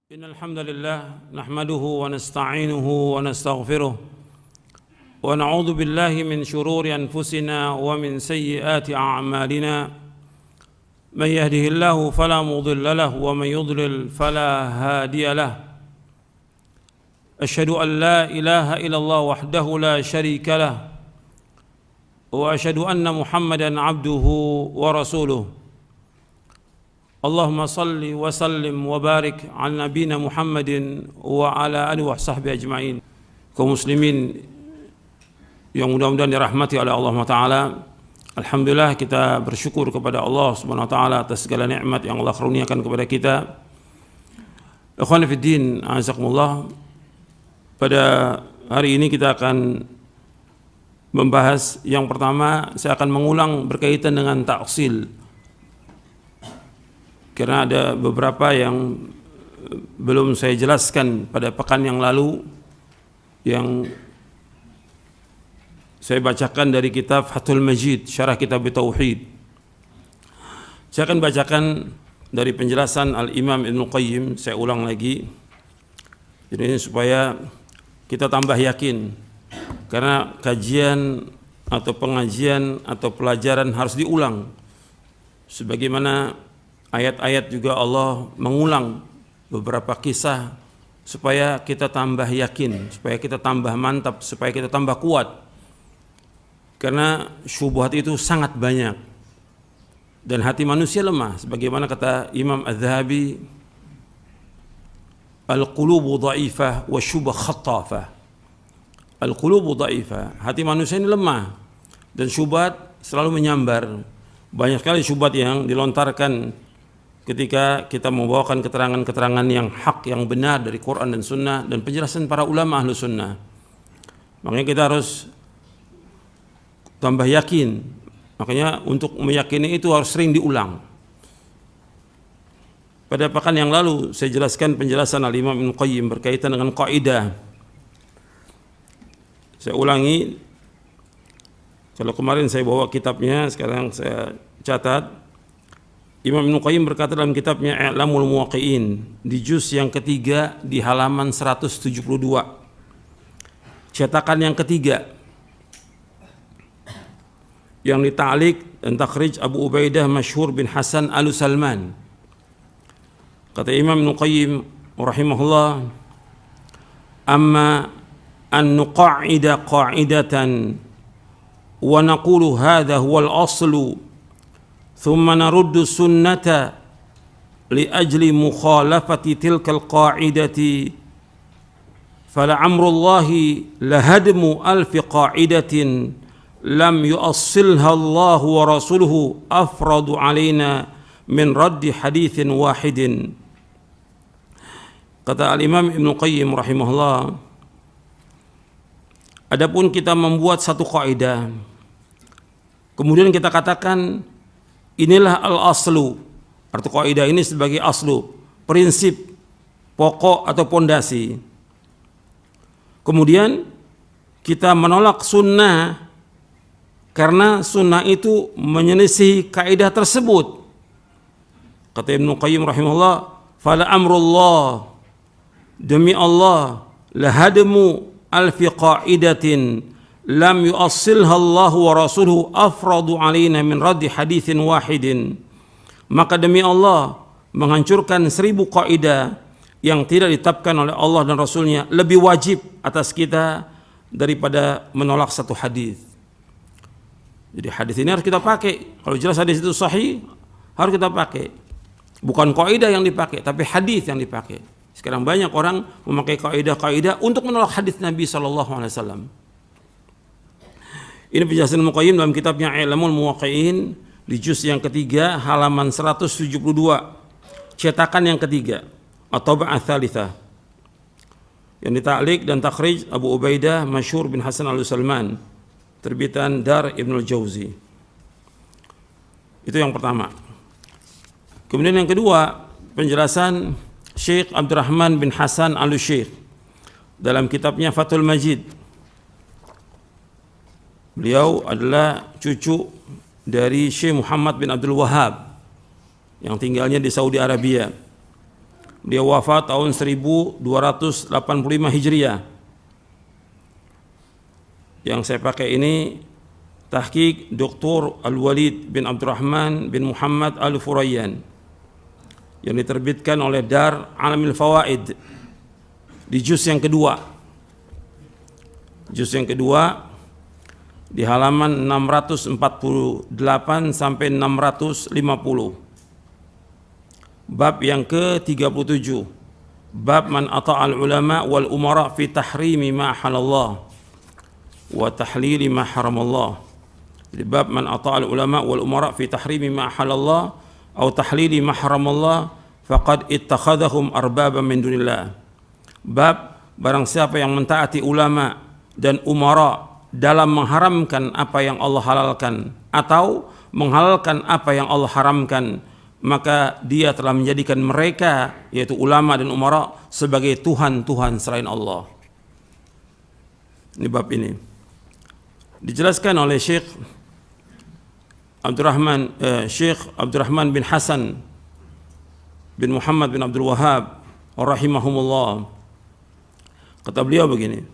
إن الحمد لله نحمده ونستعينه ونستغفره ونعوذ بالله من شرور أنفسنا ومن سيئات أعمالنا من يهده الله فلا مضل له ومن يضلل فلا هادي له أشهد أن لا إله إلا الله وحده لا شريك له وأشهد أن محمدا عبده ورسوله Allahumma salli wa sallim wa barik ala nabiyina Muhammadin wa ala alihi wa sahbihi ajma'in. Kaum muslimin yang mudah-mudahan dirahmati oleh Allah Ta'ala, alhamdulillah kita bersyukur kepada Allah Subhanahu wa taala atas segala nikmat yang Allah karuniakan kepada kita. Ikhwan fiddin, azakumullah. Pada hari ini kita akan membahas yang pertama, saya akan mengulang berkaitan dengan taksil. Karena ada beberapa yang belum saya jelaskan pada pekan yang lalu, yang saya bacakan dari kitab Fathul Majid, Syarah Kitab Tauhid. Saya akan bacakan dari penjelasan Al-Imam Ibnu Qayyim, saya ulang lagi. Jadi supaya kita tambah yakin, karena kajian atau pengajian atau pelajaran harus diulang. Sebagaimana ayat-ayat juga Allah mengulang beberapa kisah supaya kita tambah yakin, supaya kita tambah mantap, supaya kita tambah kuat. Karena syubhat itu sangat banyak dan hati manusia lemah. Sebagaimana kata Imam Az-Zahabi, al-qulubu dha'ifah wa syubah khattafah. Al-qulubu dha'ifah, hati manusia ini lemah dan syubhat selalu menyambar. Banyak sekali syubhat yang dilontarkan ketika kita membawakan keterangan-keterangan yang hak, yang benar dari Quran dan Sunnah dan penjelasan para ulama ahlu sunnah. Makanya kita harus tambah yakin. Makanya untuk meyakini itu harus sering diulang. Pada pekan yang lalu saya jelaskan penjelasan Al-Imam Ibnu Qayyim berkaitan dengan kaidah. Saya ulangi. Kalau kemarin saya bawa kitabnya, sekarang saya catat. Imam Ibnu Qayyim berkata dalam kitabnya I'lamul Muwaqqi'in di juz yang ketiga di halaman 172, cetakan yang ketiga, yang dita'liq dan takhrij Abu Ubaidah Masyhur bin Hasan Al-Salman. Kata Imam Ibnu Qayyim rahimahullah, amma an nuqa'ida qa'idatan wa naqulu hadha huwal aslu ثم نرد السنة لأجل مخالفة تلك القاعدة فلعمر الله لهدم ألف قاعدة لم يؤصلها الله ورسوله أفرض علينا من رد حديث واحد. Kata Al-Imam Ibnu Qayyim rahimahullah, adapun kita membuat satu kaidah, kemudian kita katakan inilah al-aslu, arti kaidah ini sebagai aslu, prinsip, pokok atau pondasi. Kemudian kita menolak sunnah karena sunnah itu menyelisih kaidah tersebut. Kata Ibnu Qayyim rahimahullah, fala amrullah, demi Allah, lahadmu alfi qaidatin lam yu'assilha Allah wa rasuluhu afradu alaina min raddi hadithin wahidin. Maka demi Allah, menghancurkan 1000 kaidah yang tidak ditetapkan oleh Allah dan Rasulnya lebih wajib atas kita daripada menolak satu hadis. Jadi hadis ini harus kita pakai. Kalau jelas hadis itu sahih, harus kita pakai. Bukan kaidah yang dipakai, tapi hadis yang dipakai. Sekarang banyak orang memakai kaidah-kaidah untuk menolak hadis Nabi SAW. Ini penjelasan Ibnu Qayyim dalam kitabnya I'lamul Muwaqqi'in di juz yang ketiga halaman 172, cetakan yang ketiga atau Ats-Tsalitsah, yang dita'liq dan takhrij Abu Ubaidah Masyhur bin Hasan Al-Salman, terbitan Dar Ibnul Jauzi. Itu yang pertama. Kemudian yang kedua, penjelasan Syekh Abdurrahman bin Hasan Al-Syekh dalam kitabnya Fathul Majid. Beliau adalah cucu dari Syekh Muhammad bin Abdul Wahhab yang tinggalnya di Saudi Arabia. Dia wafat tahun 1285 Hijriah. Yang saya pakai ini tahqiq Dr. Al-Walid bin Abdurrahman bin Muhammad Al-Furayyan yang diterbitkan oleh Dar Alamil Fawaid di juz yang kedua. Juz yang kedua di halaman 648 sampai 650. Bab yang ke-37. Bab man ata'al ulama wal umara fi tahrimi ma halallah wa tahlili ma haramallah. Jadi bab man ata'al ulama wal umara fi tahrimi ma halallah atau tahlili ma haramallah faqad ittakhadhahum arbaban min dunillah. Bab barang siapa yang mentaati ulama dan umara dalam mengharamkan apa yang Allah halalkan atau menghalalkan apa yang Allah haramkan, maka dia telah menjadikan mereka, yaitu ulama dan umara, sebagai Tuhan-Tuhan selain Allah. Ini bab ini dijelaskan oleh Syekh Abdurrahman bin Hasan bin Muhammad bin Abdul Wahhab rahimahumullah. Kata beliau begini,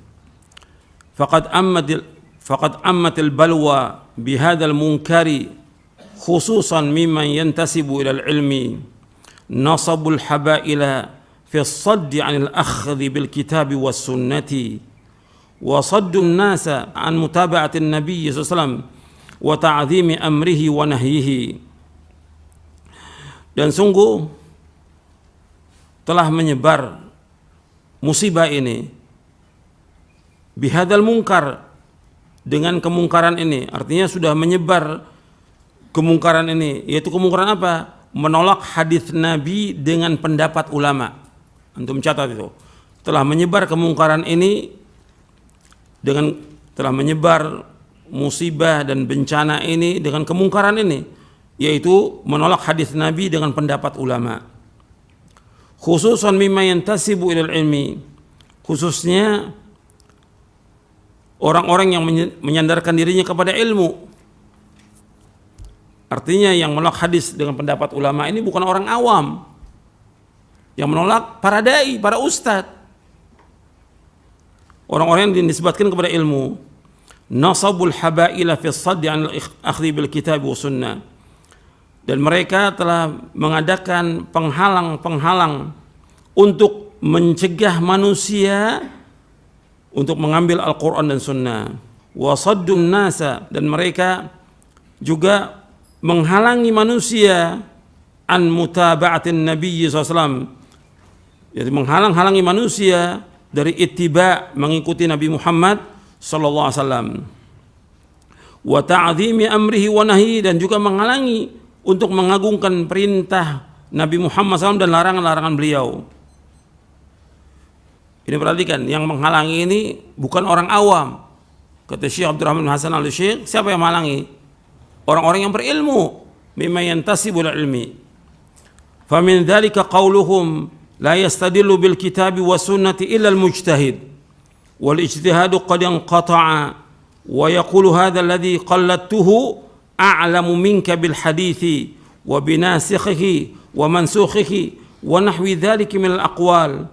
faqad ammatil balwa bihadzal munkari khususan mimman yantasibu ilal ilmi nasabul habaila fi as-sadd 'anil akhdhi bil kitabi was sunnati wa saddun nasa an mutaba'atin nabiy sallallahu alaihi wasallam wa ta'zimi amrihi wa nahyihi. Dan sungguh telah menyebar musibah ini bihadzal munkar, dengan kemungkaran ini, artinya sudah menyebar kemungkaran ini, yaitu kemungkaran apa? Menolak hadis Nabi dengan pendapat ulama. Antum catat itu. Telah menyebar kemungkaran ini dengan telah menyebar musibah dan bencana ini dengan kemungkaran ini, yaitu menolak hadis Nabi dengan pendapat ulama. Khususan mimma yantasibu ilal ilmi, khususnya orang-orang yang menyandarkan dirinya kepada ilmu. Artinya yang menolak hadis dengan pendapat ulama ini bukan orang awam. Yang menolak para dai, para ustadz. Orang-orang yang dinisbatkan kepada ilmu. Nasabul habaila fi saddi an al-akhdhi bil kitab wa sunnah. Dan mereka telah mengadakan penghalang-penghalang untuk mencegah manusia untuk mengambil Al-Quran dan Sunnah. Wa saddun nasa, dan mereka juga menghalangi manusia an mutaba'atin Nabi SAW, yaitu menghalang-halangi manusia dari ittiba, mengikuti Nabi Muhammad SAW. Wa ta'zimi amrihi wa nahyi, dan juga menghalangi untuk mengagungkan perintah Nabi Muhammad SAW dan larangan-larangan beliau. Ini perhatikan, yang menghalangi ini bukan orang awam. Kata Syekh Abdurrahman bin Hasan al-Syekh, siapa yang menghalangi? Orang-orang yang berilmu, mimma yantasibu ilmi. Fa min dzalika qauluhum la yastadillu bil kitabi was sunnati illa al mujtahid wal ijtihadu qad inqata'a wa yaqulu hadha alladhi qallattuhu a'lamu minka bil hadithi wa binasikhihi wa mansukhihi wa nahwi dzalika min al aqwal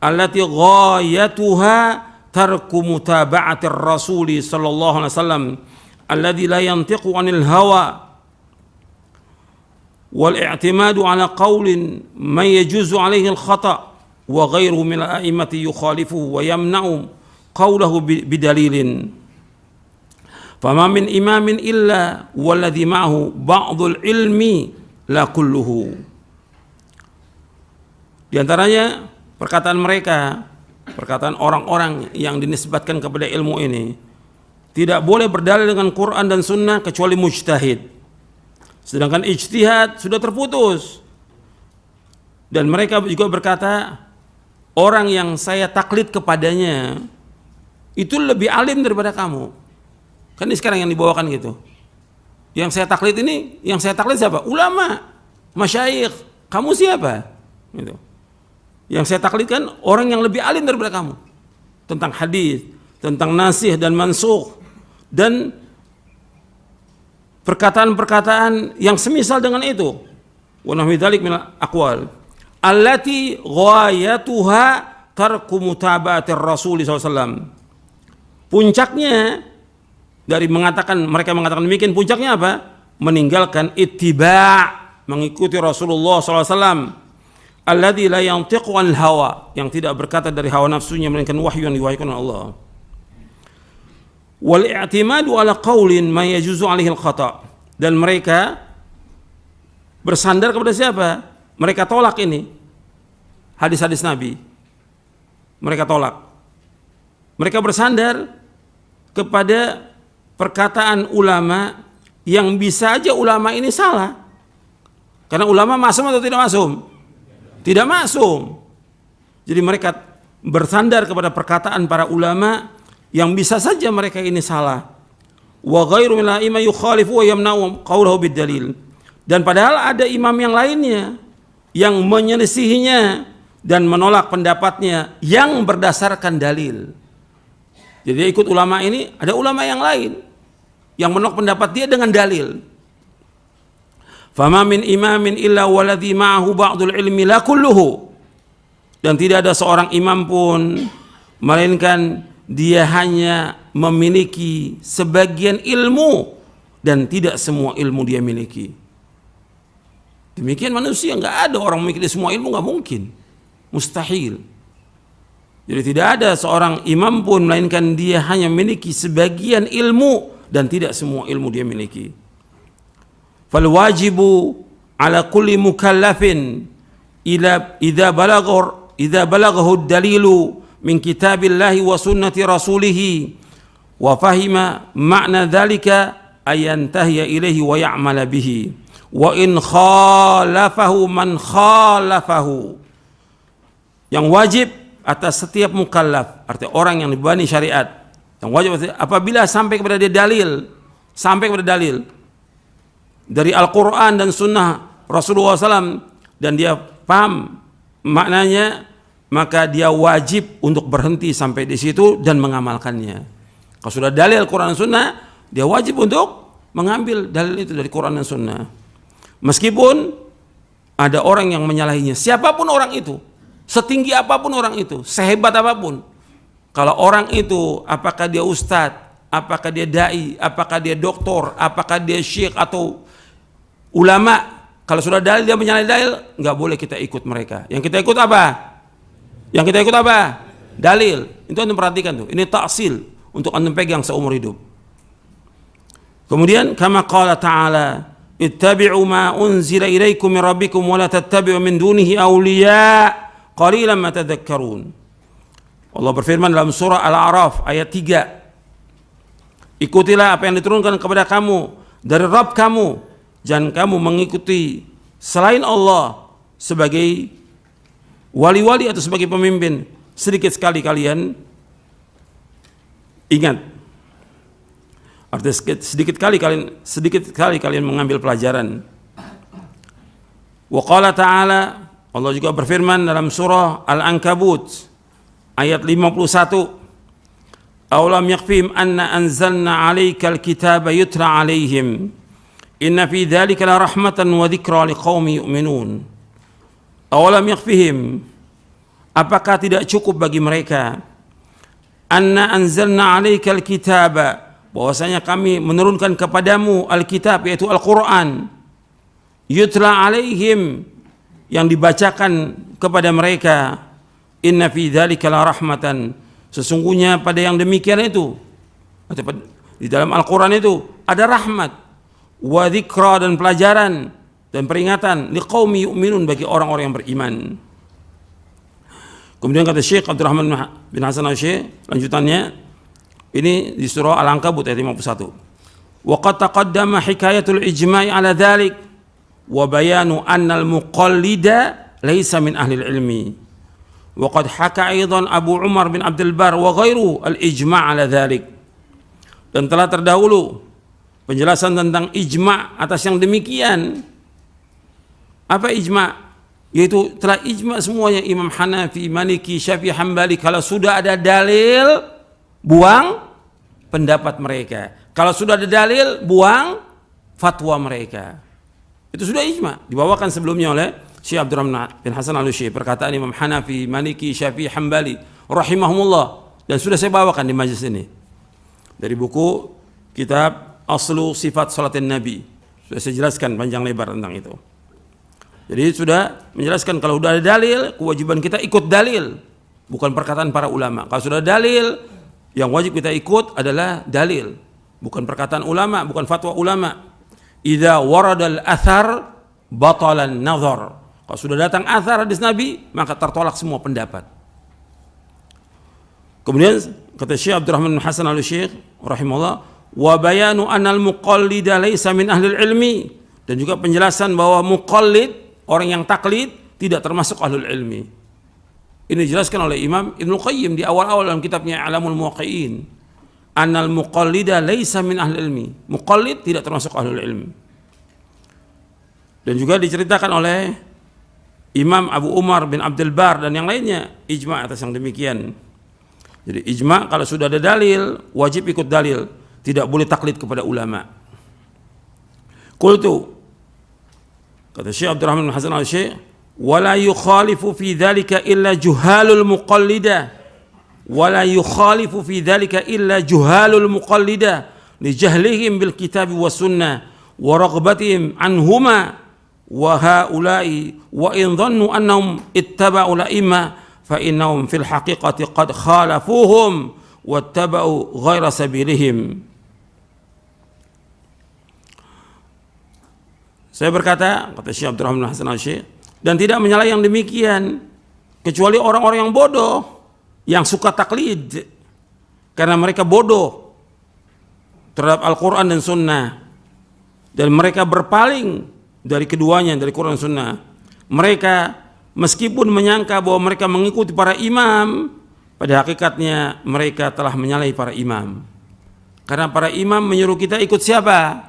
allati ghayatuha tarku mutaba'atir rasuli sallallahu alaihi wasallam alladhi la yantiqu 'anil hawa wal i'timadu 'ala qawlin man yajuzu 'alaihi al khata' wa ghairuhu min al a'immati yukhalifuhu wa yamna'u qawlahu bidalilin. Fama min imamin illa walladhi ma'ahu ba'dul ilmi la kulluhu. Di antaranya perkataan mereka, perkataan orang-orang yang dinisbatkan kepada ilmu ini, tidak boleh berdalil dengan Quran dan Sunnah kecuali mujtahid. Sedangkan ijtihad sudah terputus. Dan mereka juga berkata, orang yang saya taklid kepadanya itu lebih alim daripada kamu. Kan ini sekarang yang dibawakan gitu. Yang saya taklid ini, yang saya taklid siapa? Ulama, masyayikh. Kamu siapa? Gitu. Yang saya taklidkan orang yang lebih alim daripada kamu tentang hadis, tentang nasih dan mansukh, dan perkataan-perkataan yang semisal dengan itu. Wa nahwi dzalik min aqwal allati ghayatuha tarku mutaba'atir Rasul SAW. Puncaknya dari mereka mengatakan demikian, puncaknya apa? Meninggalkan ittiba', mengikuti Rasulullah SAW. Alladzi la yantiqu anil hawa, yang tidak berkata dari hawa nafsunya melainkan wahyu yang diwahyukan oleh Allah. Wal i'timadu ala qaulin ma yajuzu alaihi al-khata', dan mereka bersandar kepada siapa? Mereka tolak ini hadis-hadis Nabi. Mereka tolak. Mereka bersandar kepada perkataan ulama yang bisa aja ulama ini salah. Karena ulama masum atau tidak masum? Tidak masum. Jadi mereka bersandar kepada perkataan para ulama yang bisa saja mereka ini salah. Wa ghairu min al-a'imma yukhalifu wa yamna'u qawlahu bid-dalil. Dan padahal ada imam yang lainnya yang menyelisihinya dan menolak pendapatnya yang berdasarkan dalil. Jadi dia ikut ulama ini, ada ulama yang lain yang menolak pendapat dia dengan dalil. Fama min imamin illa waladhi ma'ahu ba'dul ilmi la kulluhu. Dan tidak ada seorang imam pun melainkan dia hanya memiliki sebagian ilmu dan tidak semua ilmu dia miliki. Demikian manusia, nggak ada orang memiliki semua ilmu, nggak mungkin, mustahil. Jadi tidak ada seorang imam pun melainkan dia hanya memiliki sebagian ilmu dan tidak semua ilmu dia miliki. Fal wajibu ala kulli mukallafin idza balaghahu dalilu min kitabillahi wa sunnati rasulih wa fahima ma'na dzalika ayantahiya ilaihi wa ya'mala bihi wa in khalafahu man khalafahu. Yang wajib atas setiap mukallaf, artinya orang yang dibebani syariat, yang wajib apabila sampai kepada dia dalil, dari Al-Quran dan Sunnah Rasulullah SAW dan dia paham maknanya, maka dia wajib untuk berhenti sampai di situ dan mengamalkannya. Kalau sudah dalil Al-Quran dan Sunnah, dia wajib untuk mengambil dalil itu dari Quran dan Sunnah. Meskipun ada orang yang menyalahinya, siapapun orang itu, setinggi apapun orang itu, sehebat apapun, kalau orang itu apakah dia ustadz, apakah dia dai, apakah dia doktor, apakah dia syekh atau ulama, kalau sudah dalil dia menyalahi dalil, nggak boleh kita ikut mereka. Yang kita ikut apa? Dalil. Itu antum perhatikan tuh. Ini taksil untuk antum pegang seumur hidup. Kemudian kama qala ta'ala, ittabi'u ma unzila ilaikum min rabbikum wa la tattabi'u min dunihi awliya qalilan ma tadhakkarun. Allah berfirman dalam surah Al-A'raf ayat 3. Ikutilah apa yang diturunkan kepada kamu dari Rabb kamu. Jangan kamu mengikuti selain Allah sebagai wali-wali atau sebagai pemimpin. Sedikit sekali kalian ingat. Artinya sedikit kali kalian mengambil pelajaran. Wa qala ta'ala, Allah juga berfirman dalam surah Al-Ankabut ayat 51. Awalam yakfihim anna anzalna 'alaikal kitaba yutla 'alaihim. Inna fi dzalika la rahmatan wa dzikra liqaumin yu'minun. Awalam yakfihim, apakah tidak cukup bagi mereka, anna anzalna 'alaikal kitaba, bahwasanya kami menurunkan kepadamu alkitab yaitu Al-Qur'an, yutla 'alaihim, yang dibacakan kepada mereka. Inna fi dzalika la rahmatan, sesungguhnya pada yang demikian itu, di dalam Al-Qur'an itu ada rahmat, wa dzikra, dan pelajaran dan peringatan, liqaumi yu'minun, bagi orang-orang yang beriman. Kemudian kata Syekh Abdurrahman bin Hasan Al-Syekh, lanjutannya ini di surah Al-Ankabut ayat 51. Wa qad taqaddama hikayatul ijma'i ala dzalik wa bayanu anna al-muqallida laysa min ahli al-ilmi. Wa qad haka aidan Abu Umar bin Abdul Bar wa ghairu al-ijma' ala dzalik. Dan telah terdahulu penjelasan tentang ijma' atas yang demikian. Apa ijma'? Yaitu telah ijma' semuanya Imam Hanafi, Maliki, Syafi'i, Hambali, kalau sudah ada dalil, buang pendapat mereka. Kalau sudah ada dalil, buang fatwa mereka. Itu sudah ijma'. Dibawakan sebelumnya oleh Syekh Abdurrahman bin Hasan Al-Utsaimin, perkataan Imam Hanafi, Maliki, Syafi'i, Hambali rahimahumullah, dan sudah saya bawakan di majelis ini dari buku kitab Aslu Sifat Salatin Nabi. Sudah saya jelaskan panjang lebar tentang itu. Jadi sudah menjelaskan kalau sudah ada dalil, kewajiban kita ikut dalil, bukan perkataan para ulama. Kalau sudah ada dalil, yang wajib kita ikut adalah dalil, bukan perkataan ulama, bukan fatwa ulama. Idza waradal athar batalan nazar. Kalau sudah datang athar hadis Nabi, maka tertolak semua pendapat. Kemudian kata Syekh Abdurrahman bin Hasan Al-Utsaimin rahimahullah, wa bayanu anal muqallida laisa min ahli ilmi, dan juga penjelasan bahwa muqallid, orang yang taklid, tidak termasuk ahlul ilmi. Ini dijelaskan oleh Imam Ibnu Qayyim di awal-awal dalam kitabnya Alamul Muwaqqi'in. Annal muqallida laisa min ahli ilmi. Muqallid tidak termasuk ahlul ilmi. Dan juga diceritakan oleh Imam Abu Umar bin Abdul Bar dan yang lainnya, ijma' atas yang demikian. Jadi ijma' kalau sudah ada dalil, wajib ikut dalil, tidak boleh taklid kepada ulama. Qultu, kata Syekh Abdurrahman bin Hasan Al-Utsaimin, wala yukhalifu fi dzalika illa juhalul muqallida. Wala yukhalifu fi dzalika illa juhalul muqallida li jahlihim bil kitab was sunnah wa raghbatihim anhuma wa haula'i wa in dhannu annahum ittaba'u la'imma fa innahum fil haqiqati qad khalafuhum wattaba'u ghaira sabilihim. Saya berkata, kata Syekh Abdurrahman Hasan Al-Utsaimin, dan tidak menyalahi yang demikian kecuali orang-orang yang bodoh, yang suka taklid karena mereka bodoh terhadap Al-Quran dan Sunnah, dan mereka berpaling dari keduanya, dari Quran dan Sunnah. Mereka meskipun menyangka bahwa mereka mengikuti para imam, pada hakikatnya mereka telah menyalahi para imam, karena para imam menyuruh kita ikut siapa?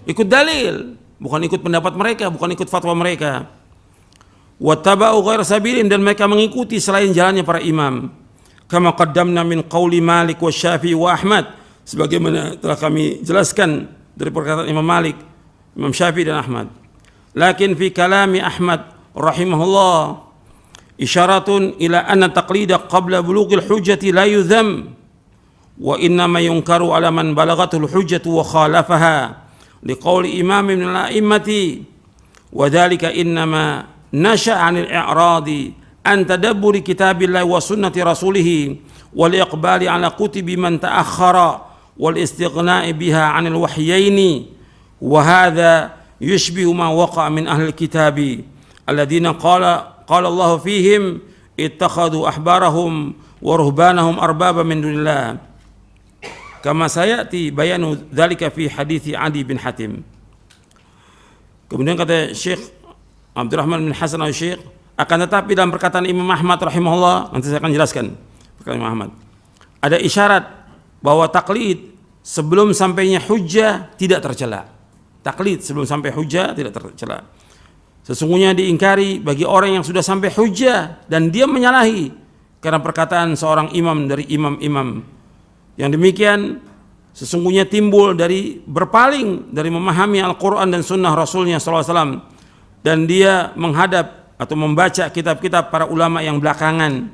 Ikut dalil, bukan ikut pendapat mereka, bukan ikut fatwa mereka. Wattaba'u ghaira sabilin, dan mereka mengikuti selain jalannya para imam. Kama qaddamna min qauli Malik wa Syafi'i wa Ahmad, sebagaimana telah kami jelaskan dari perkataan Imam Malik, Imam Syafi'i dan Ahmad. Lakin fi kalami Ahmad rahimahullah isyaratun ila anna taqlida qabla bulughil hujjati la yudham wa inna ma yunkaru ala man balagatul hujjatu wa khalafaha liqauli imam min al-a'immati wa dhalika innama nasha 'anil i'radi an tadabburi kitabillahi wa sunnati rasulih wal iqbali 'ala kutubi man ta'akhkhara wal istighna'i biha 'anil wahyaini wa hadha yushbihu ma waqa'a min ahli kitabi alladziina qala Allah fihim ittakhadhu ahbarahum wa ruhbanahum arbaba min dunillah kama sayati bayanu dzalika fi hadithi Adi bin Hatim. Kemudian kata Syekh Abdurrahman bin Hasan Al-Utsaimin, akan tetapi dalam perkataan Imam Ahmad rahimahullah, nanti saya akan jelaskan perkataan Imam Ahmad, ada isyarat bahwa taklid sebelum sampainya hujjah tidak tercela. Taklid sebelum sampai hujjah tidak tercela. Sesungguhnya diingkari bagi orang yang sudah sampai hujjah dan dia menyalahi karena perkataan seorang imam dari imam-imam. Yang demikian sesungguhnya timbul dari berpaling dari memahami Al-Quran dan Sunnah Rasulnya SAW, dan dia menghadap atau membaca kitab-kitab para ulama yang belakangan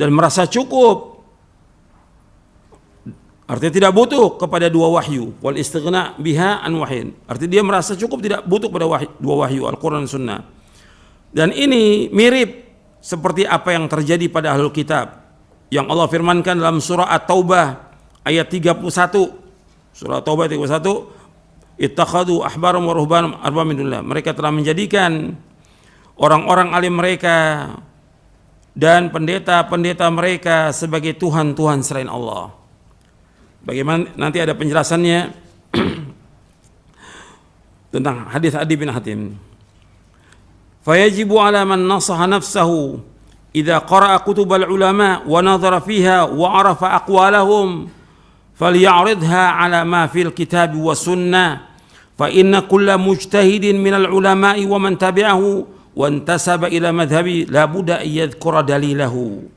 dan merasa cukup, artinya tidak butuh kepada dua wahyu, wal istighna biha an wahyin, artinya dia merasa cukup tidak butuh pada dua wahyu Al-Quran dan Sunnah. Dan ini mirip seperti apa yang terjadi pada ahlul kitab yang Allah firmankan dalam surah At-Taubah ayat 31. Surah At-Taubah 31, ittakhadhu ahbarum wa ruhbanum arbaba min dunillah, mereka telah menjadikan orang-orang alim mereka dan pendeta-pendeta mereka sebagai tuhan-tuhan selain Allah. Bagaimana nanti ada penjelasannya tentang hadis Adi bin Hatim. Fayajibu ala man nasaha nafsahu idza qara'a kutubal ulama wa nadhara fiha wa arafa aqwalahum falyaridha ala ma fil kitab wa sunnah fa inna kulla mujtahidin minal ulama'i wa man tabi'ahu wa intasaba ila madhhabi la budda yadhkura dalilahu.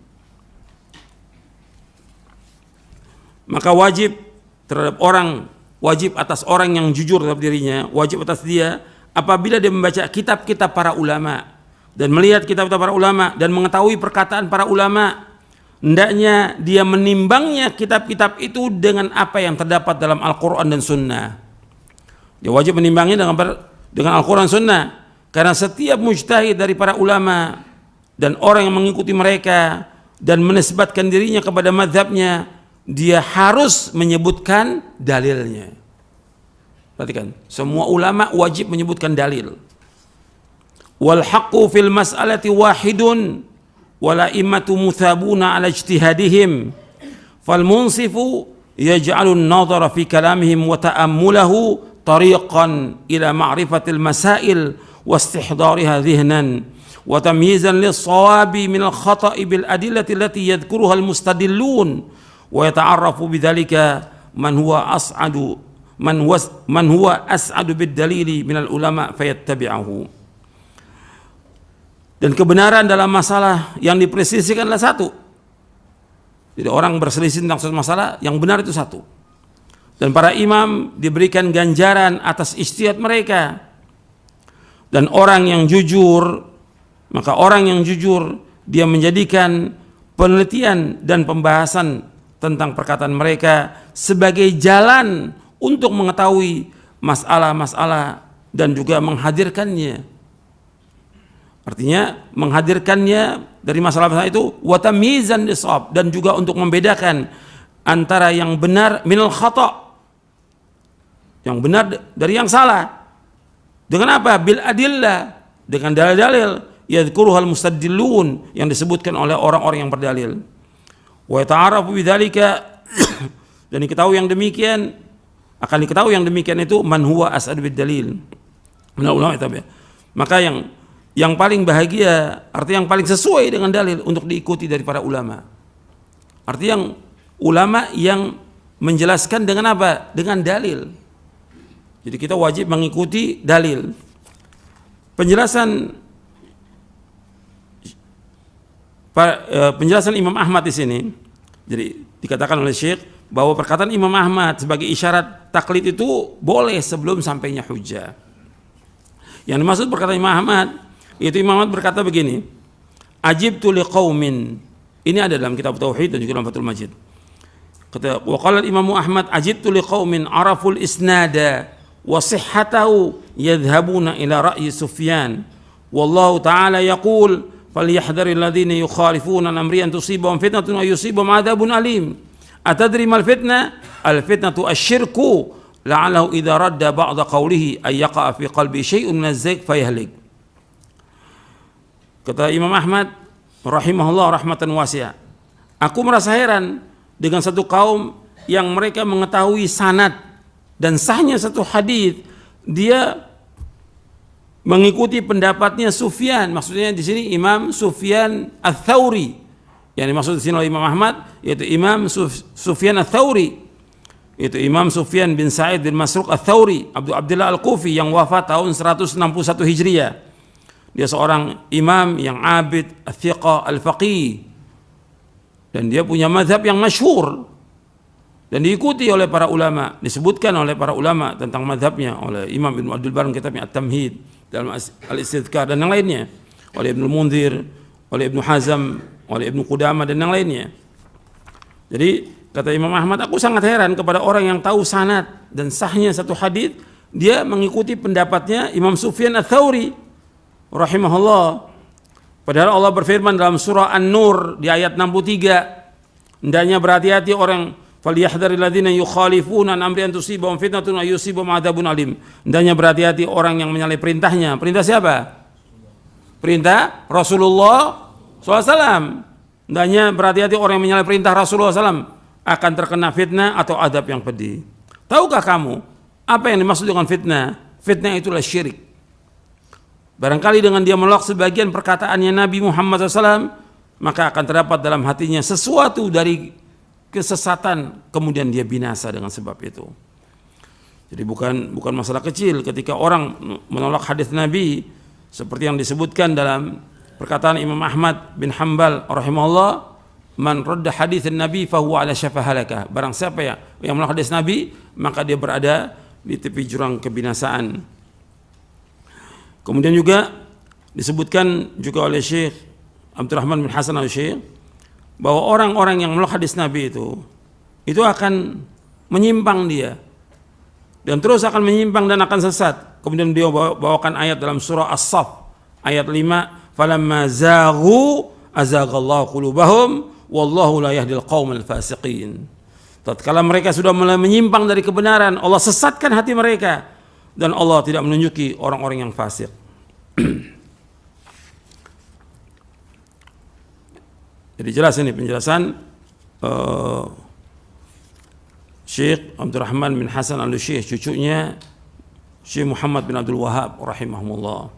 Maka wajib terhadap orang, wajib atas orang yang jujur terhadap dirinya, wajib atas dia apabila dia membaca kitab-kitab para ulama dan melihat kitab-kitab para ulama dan mengetahui perkataan para ulama, hendaknya dia menimbangnya kitab-kitab itu dengan apa yang terdapat dalam Al-Quran dan Sunnah. Dia wajib menimbangnya dengan Al-Quran dan Sunnah, karena setiap mujtahid dari para ulama dan orang yang mengikuti mereka dan menisbatkan dirinya kepada mazhabnya, dia harus menyebutkan dalilnya. Perhatikan, semua ulama wajib menyebutkan dalil. Wal haqqu fil mas'alati wahidun wala immatu muthabuna ala ijtihadihim fal munsifu yaj'alun nadhara fi kalamihim wa ta'ammulahu tariqan ila ma'rifatil masail wa istihdariha dhihnan wa tamyizan lis-sawabi min al-khata'i bil adillati allati yadhkuruha al-mustadillun wa yata'arrafu bidzalika man huwa as'adu bid-dalili min al-ulama fayattabi'uhu. Dan kebenaran dalam masalah yang diperselisihkan adalah satu. Jadi orang berselisih tentang suatu masalah, yang benar itu satu. Dan para imam diberikan ganjaran atas ijtihad mereka. Dan orang yang jujur, maka orang yang jujur dia menjadikan penelitian dan pembahasan tentang perkataan mereka sebagai jalan untuk mengetahui masalah-masalah dan juga menghadirkannya. Artinya menghadirkannya dari masalah-masalah itu wa tamyizan lis-shawab, dan juga untuk membedakan antara yang benar minal khata', yang benar dari yang salah. Dengan apa? Bil adillah, dengan dalil-dalil yadhkuruhal mustadillun, yang disebutkan oleh orang-orang yang berdalil. Wa ta'arafu bidzalika, dan diketahui yang demikian, akan diketahui yang demikian itu man huwa as'ad bid dalil. Ulama itu ya. Maka yang paling bahagia, artinya yang paling sesuai dengan dalil untuk diikuti dari para ulama. Artinya yang ulama yang menjelaskan dengan apa? Dengan dalil. Jadi kita wajib mengikuti dalil. Penjelasan Imam Ahmad di sini, jadi dikatakan oleh Syekh bahwa perkataan Imam Ahmad sebagai isyarat taklid itu boleh sebelum sampainya hujjah. Yang dimaksud perkataan Imam Ahmad, itu Imam Ahmad berkata begini, ajibtu liqaumin, ini ada dalam kitab Tauhid dan juga dalam Fathul Majid. Kata waqala Imam Ahmad, ajibtu liqaumin araful isnada wa sihhatahu yadhhabuna ila ra'yi Sufyan wallahu ta'ala yaqul falyahdharil ladzina yukhalifuna an amri an tusibahum fitnatun wa yusibahum adzabun alim. Atadri mal fitnah? Al fitnatu asyirku la'allahu idza radda ba'da qawlihi ay yaqa'a fi qalbi syai'un min az-zayg fayahlik. Kata Imam Ahmad rahimahullah rahmatan wasi'ah, aku merasa heran dengan satu kaum yang mereka mengetahui sanad dan sahnya satu hadis, dia mengikuti pendapatnya Sufyan, maksudnya di sini Imam Sufyan Ats-Tsauri. Yang dimaksud di sini oleh Imam Ahmad yaitu Imam Sufyan Ats-Tsauri, yaitu Imam Sufyan bin Sa'id bin Masruq Ats-Tsauri, Abdullah Al-Kufi yang wafat tahun 161 Hijriah. Dia seorang imam yang abid, al-thiqah, al-faqih, dan dia punya mazhab yang masyhur dan diikuti oleh para ulama. Disebutkan oleh para ulama tentang mazhabnya oleh Imam Ibnu Abdul Barr kitabnya At-Tamhid dalam Al-Istidhkar dan yang lainnya, oleh Ibnu Munzir, oleh Ibnu Hazm, oleh Ibnu Qudamah dan yang lainnya. Jadi kata Imam Ahmad, aku sangat heran kepada orang yang tahu sanad dan sahnya satu hadis, dia mengikuti pendapatnya Imam Sufyan Ats-Tsauri rahimahullah. Padahal Allah berfirman dalam surah An-Nur di ayat 63, hendaknya berhati-hati orang, falyahdharil ladzina yukhalifuna an amri an tusibahum fitnatun wa yusibahum adzabun alim. Hendaknya berhati-hati orang yang menyalahi perintahnya. Perintah siapa? Perintah Rasulullah SAW. Hendaknya berhati-hati orang yang menyalahi perintah Rasulullah SAW akan terkena fitnah atau adab yang pedih. Tahukah kamu apa yang dimaksud dengan fitnah? Fitnah itulah syirik. Barangkali dengan dia menolak sebagian perkataannya Nabi Muhammad SAW, maka akan terdapat dalam hatinya sesuatu dari kesesatan, kemudian dia binasa dengan sebab itu. Jadi bukan masalah kecil ketika orang menolak hadis Nabi seperti yang disebutkan dalam perkataan Imam Ahmad bin Hanbal rahimahullah, man radda hadits Nabi fahuwa ala syafa halakah. Barang siapa yang menolak hadis Nabi, maka dia berada di tepi jurang kebinasaan. Kemudian juga disebutkan juga oleh Syekh Abdurrahman bin Hasan al-Syekh bahwa orang-orang yang menolak hadis Nabi itu akan menyimpang dia dan terus akan menyimpang dan akan sesat. Kemudian beliau bawakan ayat dalam surah As-Saff ayat 5, falamma zaghu azaghallahu qulubahum wallahu la yahdil qaumal fasiqin. Tatkala mereka sudah mulai menyimpang dari kebenaran, Allah sesatkan hati mereka dan Allah tidak menunjuki orang-orang yang fasik. Jadi jelas ini penjelasan Syekh Abdurrahman bin Hasan al-Syekh, cucunya Syekh Muhammad bin Abdul Wahab rahimahumullah.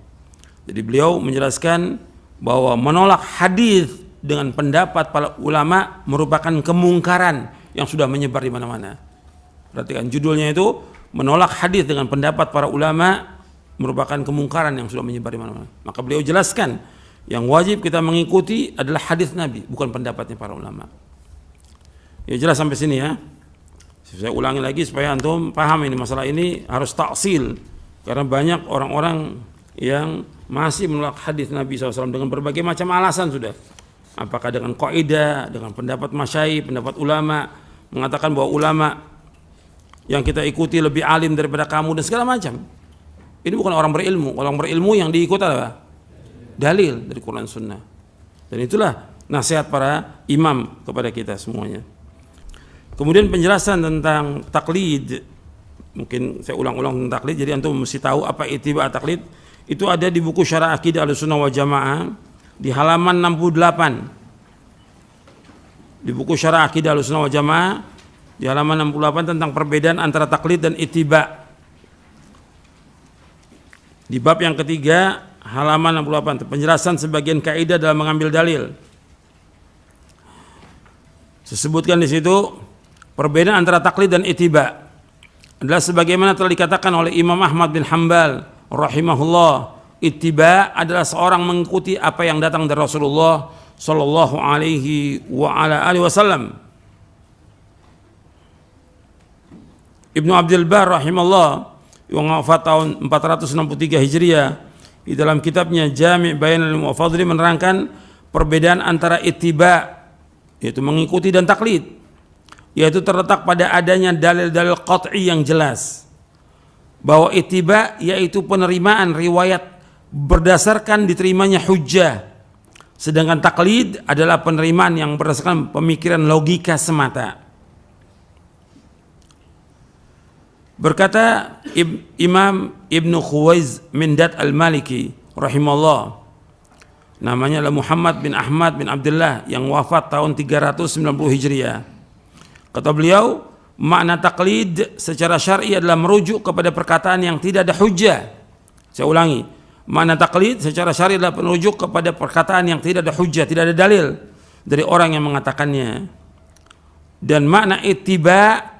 Jadi beliau menjelaskan bahwa menolak hadis dengan pendapat para ulama merupakan kemungkaran yang sudah menyebar di mana-mana. Perhatikan judulnya itu, menolak hadis dengan pendapat para ulama merupakan kemungkaran yang sudah menyebar di mana-mana. Maka beliau jelaskan yang wajib kita mengikuti adalah hadis Nabi, bukan pendapatnya para ulama. Ya jelas sampai sini ya. Saya ulangi lagi supaya antum paham ini, masalah ini harus taksil karena banyak orang-orang yang masih menolak hadis Nabi SAW dengan berbagai macam alasan sudah. Apakah dengan kaidah, dengan pendapat masyayikh, pendapat ulama, mengatakan bahwa ulama yang kita ikuti lebih alim daripada kamu dan segala macam. Ini bukan orang berilmu. Orang berilmu yang diikut adalah dalil dari Quran Sunnah. Dan itulah nasihat para imam kepada kita semuanya. Kemudian penjelasan tentang taklid. Mungkin saya ulang-ulang tentang taklid, jadi antum mesti tahu apa ittiba' taklid. Itu ada di buku Syarah Aqidah Ahlussunnah wal Jamaah di halaman 68. Di buku Syarah Aqidah Ahlussunnah wal Jamaah di halaman 68 tentang perbedaan antara taklid dan ittiba'. Di bab yang ketiga halaman 68 penjelasan sebagian kaidah dalam mengambil dalil. Disebutkan di situ perbedaan antara taklid dan ittiba' adalah sebagaimana telah dikatakan oleh Imam Ahmad bin Hanbal rahimahullah, ittiba' adalah seorang mengikuti apa yang datang dari Rasulullah sallallahu alaihi wa ala alihi wasallam. Ibnu Abdul Bar rahimahullah yang wafat tahun 463 Hijriah di dalam kitabnya Jami' Bayanul Ilmi wa Fadli menerangkan perbedaan antara ittiba' yaitu mengikuti dan taklid, yaitu terletak pada adanya dalil-dalil qat'i yang jelas bahwa ittiba' yaitu penerimaan riwayat berdasarkan diterimanya hujjah, sedangkan taklid adalah penerimaan yang berdasarkan pemikiran logika semata. Berkata Imam Ibnu Khuwaiz Mindat Al-Maliki rahimahullah, namanya adalah Muhammad bin Ahmad bin Abdullah yang wafat tahun 390 Hijriah. Kata beliau, makna taklid secara syar'i adalah merujuk kepada perkataan yang tidak ada hujjah. Saya ulangi, makna taklid secara syar'i adalah merujuk kepada perkataan yang tidak ada hujjah, tidak ada dalil dari orang yang mengatakannya. Dan makna ittiba'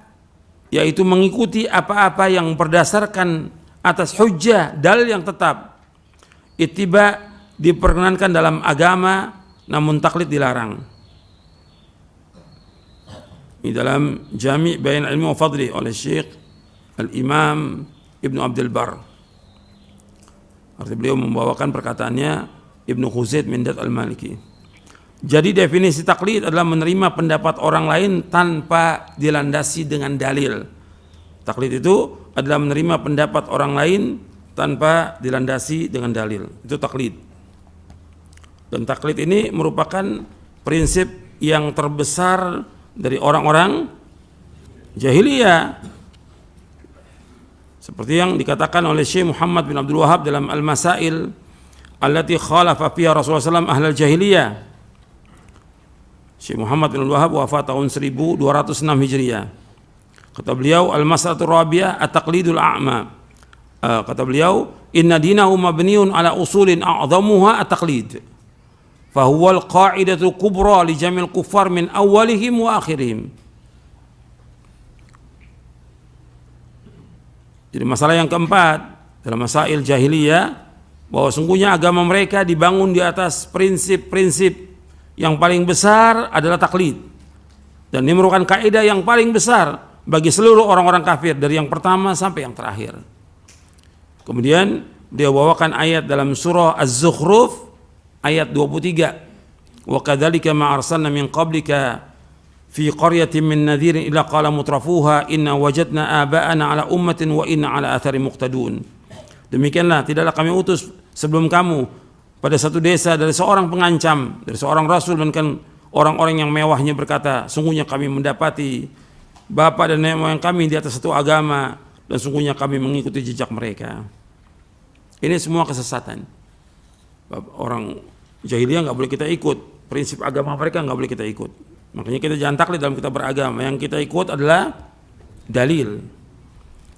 yaitu mengikuti apa-apa yang berdasarkan atas hujjah, dalil yang tetap. Ittiba' diperkenankan dalam agama, namun taklid dilarang. Ini dalam Jami' Bayan Ilmi wa Fadli oleh Syekh Al-Imam Ibnu Abdul Bar. Artinya beliau membawakan perkataannya Ibnu Khuzaid Mindat Al-Maliki. Jadi definisi taklid adalah menerima pendapat orang lain tanpa dilandasi dengan dalil. Taklid itu adalah menerima pendapat orang lain tanpa dilandasi dengan dalil. Itu taklid. Dan taklid ini merupakan prinsip yang terbesar dari orang-orang jahiliyah. Seperti yang dikatakan oleh Syekh Muhammad bin Abdul Wahab dalam Al-Masail allati khalafa fiha Rasulullah SAW ahlal jahiliyah. Syekh Muhammad bin Abdul Wahab wafat tahun 1206 Hijriah. Kata beliau, Al-Mas'alatul Rabi'ah at-taqlidul a'ma. Kata beliau, inna dinahu mabniun ala usulin a'zamuha at-taqlid. Fahuwa al-qa'idatul kubra li jamil kuffar min awalihim wa akhirihim. Jadi masalah yang keempat dalam masail jahiliyah, bahwa sungguhnya agama mereka dibangun di atas prinsip-prinsip yang paling besar adalah taklid, dan ini merupakan kaidah yang paling besar bagi seluruh orang-orang kafir dari yang pertama sampai yang terakhir. Kemudian dia bawakan ayat dalam surah Az-Zukhruf ayat 23. Wa kadzalika ma arsalna min qablika fi qaryatin min nadhirin illa qala mutrafuha inna wajadna aba'ana ala ummatin wa inna ala athari muqtadun. Demikianlah tidaklah kami utus sebelum kamu pada satu desa dari seorang pengancam, dari seorang rasul, dan kan orang-orang yang mewahnya berkata, sungguhnya kami mendapati bapa dan nenek moyang kami di atas satu agama, dan sungguhnya kami mengikuti jejak mereka. Ini semua kesesatan. Orang jahiliyah nggak boleh kita ikut, prinsip agama mereka nggak boleh kita ikut. Makanya kita jangan taklid dalam kita beragama. Yang kita ikut adalah dalil,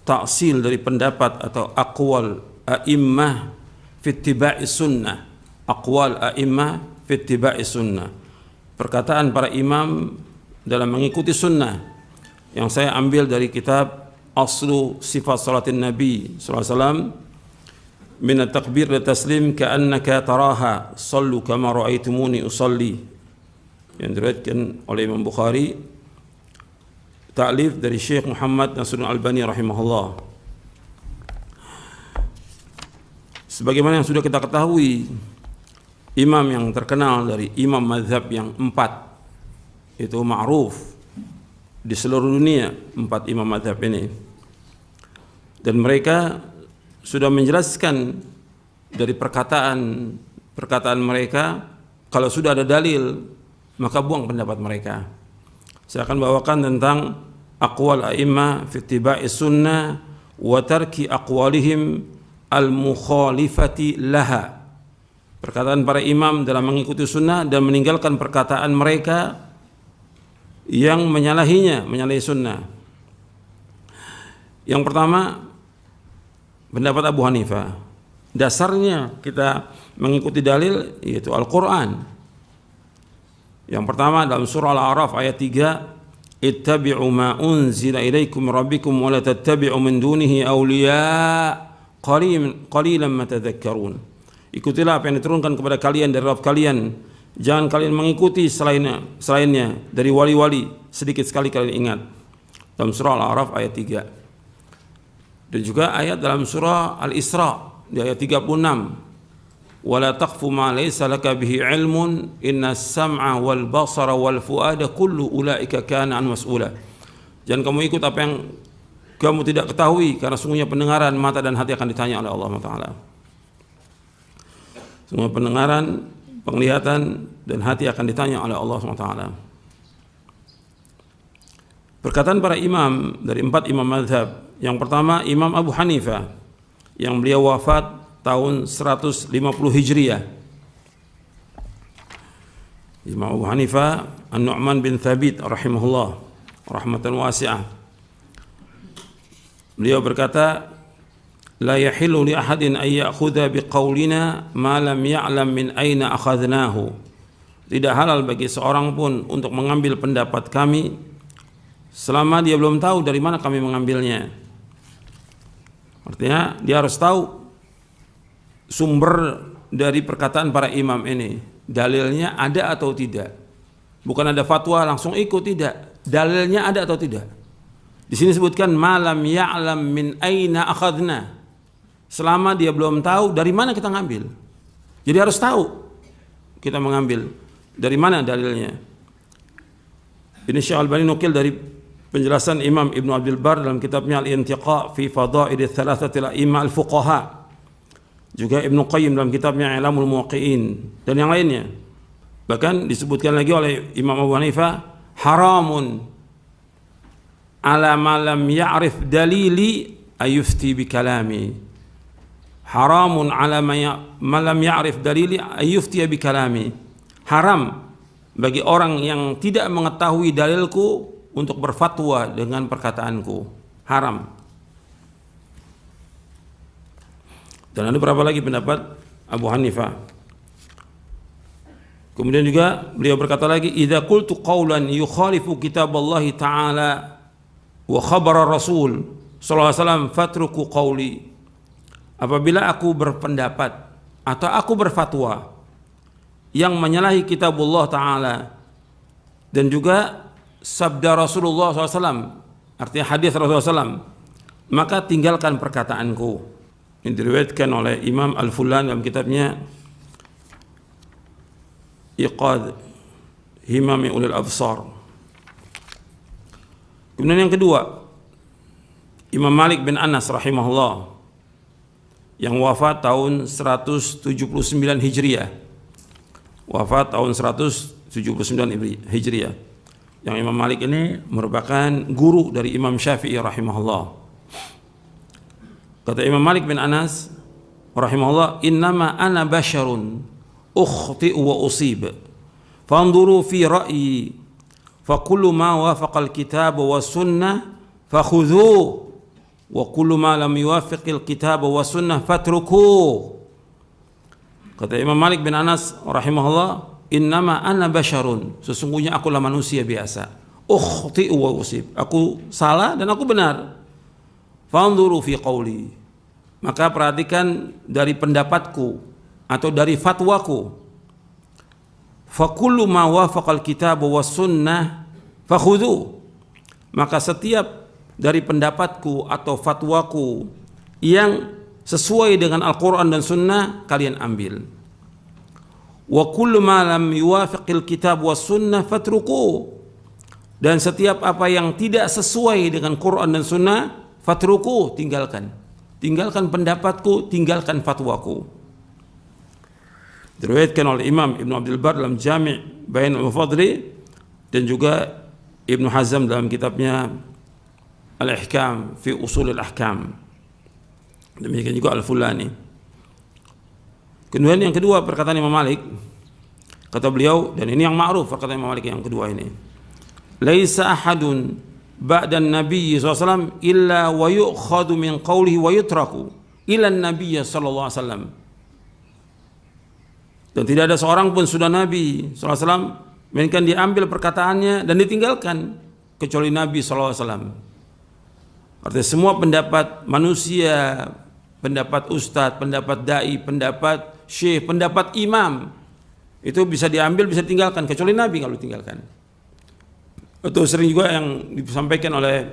taksil dari pendapat atau aqwal a'immah fi ittiba'i sunnah. Aqwal a'immah fi ittiba'i sunnah. Perkataan para imam dalam mengikuti sunnah, yang saya ambil dari kitab Aslu Sifat Salatin Nabi sallallahu alaihi wasallam, min at-takbir wa taslim ka'annaka taraha sallu kama ra'aitumuni usalli, yang diriwayatkan oleh Imam Bukhari, ta'lif dari Syekh Muhammad Nasruddin Albani rahimahullah. Sebagaimana yang sudah kita ketahui, imam yang terkenal dari imam mazhab yang 4 itu ma'ruf di seluruh dunia, 4 imam mazhab ini, dan mereka sudah menjelaskan dari perkataan mereka, kalau sudah ada dalil maka buang pendapat mereka. Saya akan bawakan tentang aqwal a'immah fi ittiba'i sunnah wa tarki aqwalihim al-mukhalifati laha. Perkataan para imam dalam mengikuti sunnah dan meninggalkan perkataan mereka yang menyalahi sunnah. Yang pertama, pendapat Abu Hanifah. Dasarnya kita mengikuti dalil yaitu Al-Quran. Yang pertama dalam surah Al-A'raf ayat 3, ittabi'u ma unzila ilaikum rabbikum wa la tattabi'u min dunihi awliya qalilan ma tadhakkarun. Ikutilah apa yang diturunkan kepada kalian dari Rabb kalian, jangan kalian mengikuti selainnya dari wali-wali, sedikit sekali kalian ingat. Dalam surah Al-A'raf ayat 3. Dan juga ayat dalam surah Al-Isra di ayat 36, wala taqfu ma laysa laka bihi ilmun inna as-sam'a wal basara wal fuada kullu ulaika kana an mas'ula. Jangan kamu ikut apa yang kamu tidak ketahui, karena sungguhnya pendengaran, mata dan hati akan ditanya oleh Allah Taala. Semua pendengaran, penglihatan dan hati akan ditanya oleh Allah Taala. Perkataan para imam dari 4 imam mazhab. Yang pertama Imam Abu Hanifah, yang beliau wafat tahun 150 Hijriah. Imam Abu Hanifah An-Nu'man bin Thabit rahimahullah rahmatan wasi'ah. Beliau berkata, la yahillu li ahadin ay ya'khudha biqaulina ma lam ya'lam min aina akhadnahu. Tidak halal bagi seorang pun untuk mengambil pendapat kami selama dia belum tahu dari mana kami mengambilnya. Artinya dia harus tahu sumber dari perkataan para imam ini, dalilnya ada atau tidak. Bukan ada fatwa langsung ikut, tidak. Dalilnya ada atau tidak. Di sini sebutkan malam ya'lam min aina akhadna. Selama dia belum tahu dari mana kita ngambil. Jadi harus tahu kita mengambil dari mana dalilnya. Ini Syekh Al-Albani nukil dari penjelasan Imam Ibn Abdul Bar dalam kitabnya Al-Intiqa fi Fadail Thalathatil A'imma Al-Fuqaha. Juga Ibn Qayyim dalam kitabnya I'lamul Muwaqqi'in dan yang lainnya. Bahkan disebutkan lagi oleh Imam Abu Hanifah, haramun ala ma lam ya'rif dalili ayufti bi kalami. Haramun ala ma lam ya'rif dalili ayufti bi kalami. Haram bagi orang yang tidak mengetahui dalilku untuk berfatwa dengan perkataanku. Haram. Dan ada berapa lagi pendapat Abu Hanifah. Kemudian juga beliau berkata lagi, idza qultu qawlan yukhalifu kitaballahi ta'ala wa khabara rasul sallallahu alaihi wasallam fatruku qawli. Apabila aku berpendapat atau aku berfatwa yang menyalahi kitabullah ta'ala dan juga sabda Rasulullah SAW, artinya hadis Rasulullah SAW, maka tinggalkan perkataanku. Ini diriwayatkan oleh Imam Al-Fullan dalam kitabnya Iqad Himami Ulil Absar. Kemudian yang kedua, Imam Malik bin Anas rahimahullah yang wafat tahun 179 Hijriah. Wafat tahun 179 Hijriah. Yang Imam Malik ini merupakan guru dari Imam Syafi'i rahimahullah. Kata Imam Malik bin Anas rahimahullah, "Innama ana basyarun ukhti'u wa usib. Fanzuru fi ra'yi fa kullu ma wafaqa al-kitab wa sunnah fakhudhuhu wa kullu ma lam yuwafiq al-kitab wa sunnah fatrukuhu." Kata Imam Malik bin Anas rahimahullah, "Innama ana basyarun." Sesungguhnya akulah manusia biasa. Ukhti'u wa usib. Aku salah dan aku benar. Fanzuru fi qawli, maka perhatikan dari pendapatku atau dari fatwaku. Fa kullu ma wafaqal kitab was sunnah fakhudhu, maka setiap dari pendapatku atau fatwaku yang sesuai dengan Al-Quran dan Sunnah kalian ambil. Wa kullu ma lam yuwafiqil kitab was sunnah fatruku, dan setiap apa yang tidak sesuai dengan Quran dan Sunnah fatruku, tinggalkan pendapatku, tinggalkan fatwaku. Diriwayatkan oleh Imam Ibn Abdul Bar dalam Jami' Bayan al-Mufadli dan juga Ibn Hazm dalam kitabnya Al-Ihkam fi Usul al-Ahkam. Demikian juga Al-Fulani. Kemudian yang kedua perkataan Imam Malik, kata beliau, dan ini yang ma'ruf perkataan Imam Malik yang kedua ini, "Laisa ahadun ba'da Nabi SAW illa wa yu'khadu min qawlihi wa yutraku ila Nabi sallallahu alaihi wasallam." Dan tidak ada seorang pun sudah Nabi sallallahu alaihi wasallam melainkan diambil perkataannya dan ditinggalkan kecuali Nabi sallallahu alaihi wasallam. Artinya semua pendapat manusia, pendapat ustadz, pendapat dai, pendapat syekh, pendapat imam itu bisa diambil, bisa ditinggalkan kecuali Nabi kalau ditinggalkan. Itu sering juga yang disampaikan oleh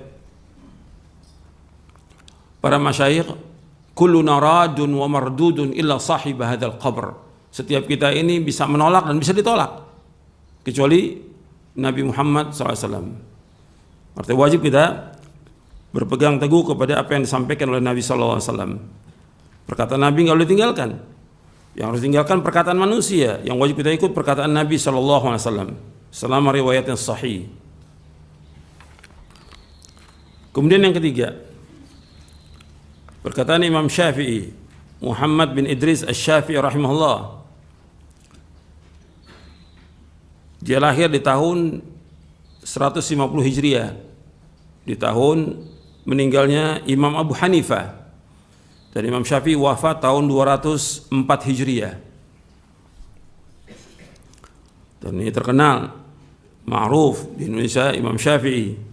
para masyayikh, kulluna radun wa mardudun illa sahib hadzal qabr. Setiap kita ini bisa menolak dan bisa ditolak kecuali Nabi Muhammad SAW. Artinya wajib kita berpegang teguh kepada apa yang disampaikan oleh Nabi SAW. Perkataan Nabi nggak boleh tinggalkan. Yang harus tinggalkan perkataan manusia. Yang wajib kita ikut perkataan Nabi SAW selama riwayatnya sahih. Kemudian yang ketiga, perkataan Imam Syafi'i, Muhammad bin Idris Asy-Syafi'i rahimahullah. Dia lahir di tahun 150 Hijriah, di tahun meninggalnya Imam Abu Hanifah. Dan Imam Syafi'i wafat tahun 204 Hijriah. Dan ini terkenal, ma'ruf di Indonesia, Imam Syafi'i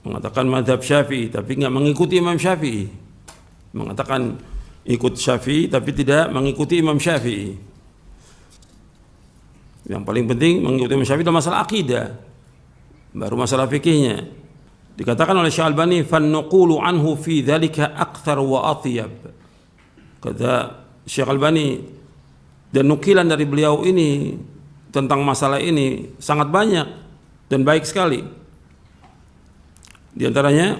mengatakan mazhab Syafi'i tapi nggak mengikuti Imam Syafi'i, mengatakan ikut Syafi'i tapi tidak mengikuti Imam Syafi'i. Yang paling penting mengikuti Imam Syafi'i dalam masalah akidah, baru masalah fikihnya. Dikatakan oleh Syekh Albani, "Fannuqulu anhu fi dzalika aktsar wa atyab." Kata Syekh Albani, dan nukilan dari beliau ini tentang masalah ini sangat banyak dan baik sekali. Di antaranya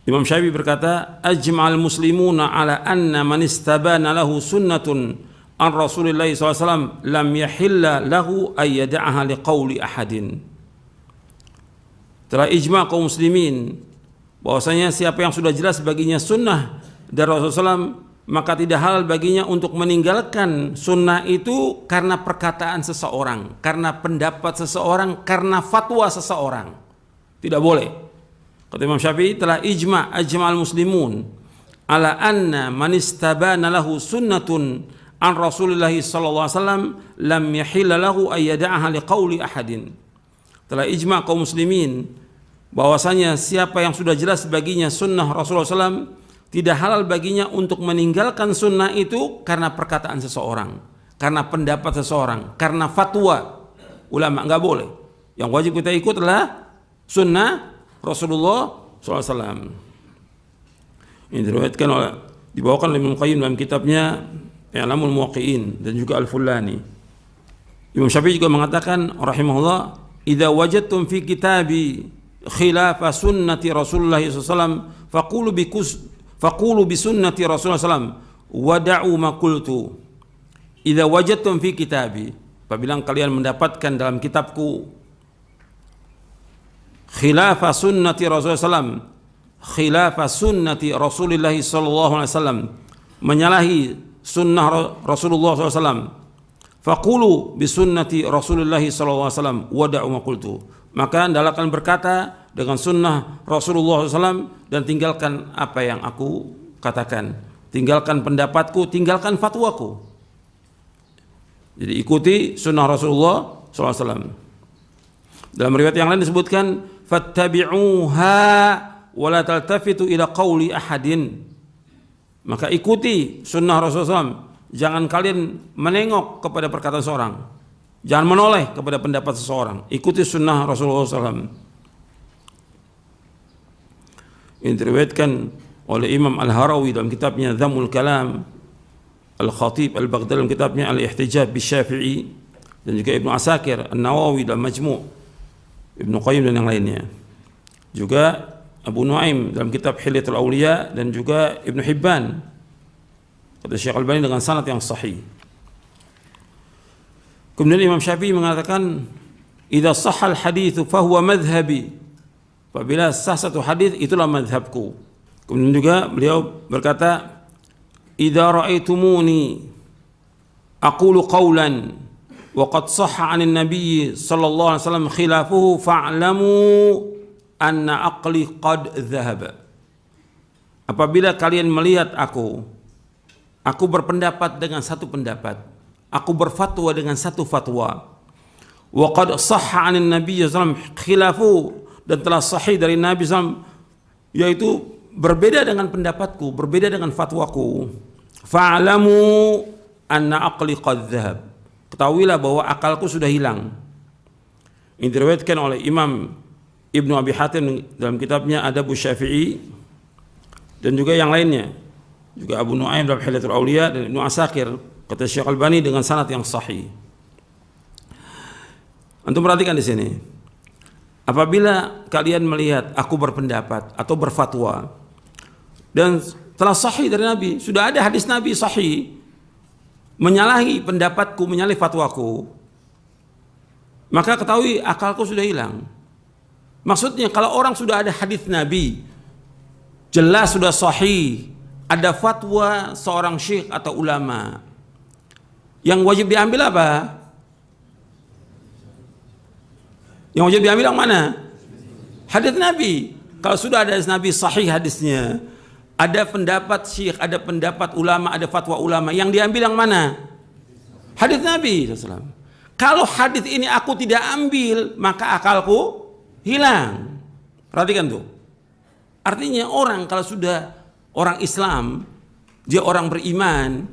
Imam Syafi'i berkata, "Ajma'al muslimuna ala anna man istabana lahu sunnatun an Rasulillah SAW lam yahilla lahu ay yada'aha liqauli ahadin." Telah ijma' kaum muslimin bahwasanya siapa yang sudah jelas baginya sunnah dari Rasulullah SAW, maka tidak halal baginya untuk meninggalkan sunnah itu karena perkataan seseorang, karena pendapat seseorang, karena fatwa seseorang. Tidak boleh. Kata Imam Syafi'i, telah ajma'al muslimun ala anna man istabana lahu sunnatun an Rasulillah sallallahu alaihi wasallam lam yahilla lahu ay yada'aha liqauli ahadin. Telah ijma' kaum muslimin bahwasanya siapa yang sudah jelas baginya sunnah Rasulullah SAW, tidak halal baginya untuk meninggalkan sunnah itu karena perkataan seseorang, karena pendapat seseorang, karena fatwa ulama. Nggak boleh. Yang wajib kita ikut adalah sunnah Rasulullah SAW. Ini diriwayatkan oleh Dibawakan oleh Ibnu Qayyim dalam kitabnya I'lamul Muwaqqi'in dan juga Al-Fullani. Imam Syafi'i juga mengatakan rahimahullah, "Idza wajadtum fi kitabi khilafa sunnati Rasulullah SAW faqulu bi sunnati Rasulullah SAW wada'u ma qultu." Idza wajadtum fi kitabi, apabila kalian mendapatkan dalam kitabku khilafa sunnati Rasulullah SAW, khilafa sunnati Rasulullah SAW, menyalahi sunnah Rasulullah SAW, faqulu bi sunnati Rasulullah SAW wada'u ma qultu, maka hendaklah kalian berkata dengan sunnah Rasulullah SAW dan tinggalkan apa yang aku katakan, tinggalkan pendapatku, tinggalkan fatwaku. Jadi ikuti sunnah Rasulullah SAW. Dalam riwayat yang lain disebutkan fattabi'uha wa la taltafitu ila qawli ahadin, maka ikuti sunnah Rasulullah SAW. Jangan kalian menengok kepada perkataan seorang, jangan menoleh kepada pendapat seseorang, ikuti sunnah Rasulullah SAW. Ini diriwayatkan oleh Imam Al-Harawi dalam kitabnya Dhammul Kalam, Al-Khatib Al-Baghdadi dalam kitabnya Al-Ihtijaj Bisyafi'i, dan juga Ibnu Asakir An-Nawawi dalam Majmu', Ibnu Qayyim dan yang lainnya. Juga Abu Nuaim dalam kitab Hilyatul Awliya, dan juga Ibnu Hibban, kata Syekh Al-Albani dengan sanad yang sahih. Kemudian Imam Syafi'i mengatakan, "Idza shahhal haditsu fa huwa madhhabi." Apabila sah satu hadis, itulah madhabku. Kemudian juga beliau berkata, "Idza ra'aitumuni aqulu qawlan wa qad sahha 'anil nabiy sallallahu alaihi wasallam khilafuhu fa'lamu anna aqli qad dhahaba." Apabila kalian melihat aku berpendapat dengan satu pendapat, aku berfatwa dengan satu fatwa, wa qad sahha 'anil nabiy sallallahu alaihi wasallam khilafuhu, dan telah sahih dari Nabi SAW, yaitu berbeda dengan pendapatku, berbeda dengan fatwaku, fa'alamu anna aqli qad dhahab, ketahuilah bahwa akalku sudah hilang. Ini diriwayatkan oleh Imam Ibnu Abi Hatim dalam kitabnya Adabus Syafi'i, dan juga yang lainnya, juga Abu Nuaim dalam Hilyatul Awliya, dan Ibnu Asakir, kata Syekh Al-Albani dengan sanad yang sahih. Antum perhatikan di sini, apabila kalian melihat aku berpendapat atau berfatwa dan telah sahih dari Nabi, sudah ada hadis Nabi sahih menyalahi pendapatku, menyalahi fatwaku, maka ketahui akalku sudah hilang. Maksudnya kalau orang sudah ada hadis Nabi jelas sudah sahih, ada fatwa seorang syekh atau ulama, yang wajib diambil apa? Yang wajib diambil yang mana? Hadis Nabi. Kalau sudah ada hadis Nabi sahih hadisnya, ada pendapat syekh, ada pendapat ulama, ada fatwa ulama, yang diambil yang mana? Hadis Nabi SAW. Kalau hadis ini aku tidak ambil, maka akalku hilang. Perhatikan tuh. Artinya orang kalau sudah orang Islam, dia orang beriman,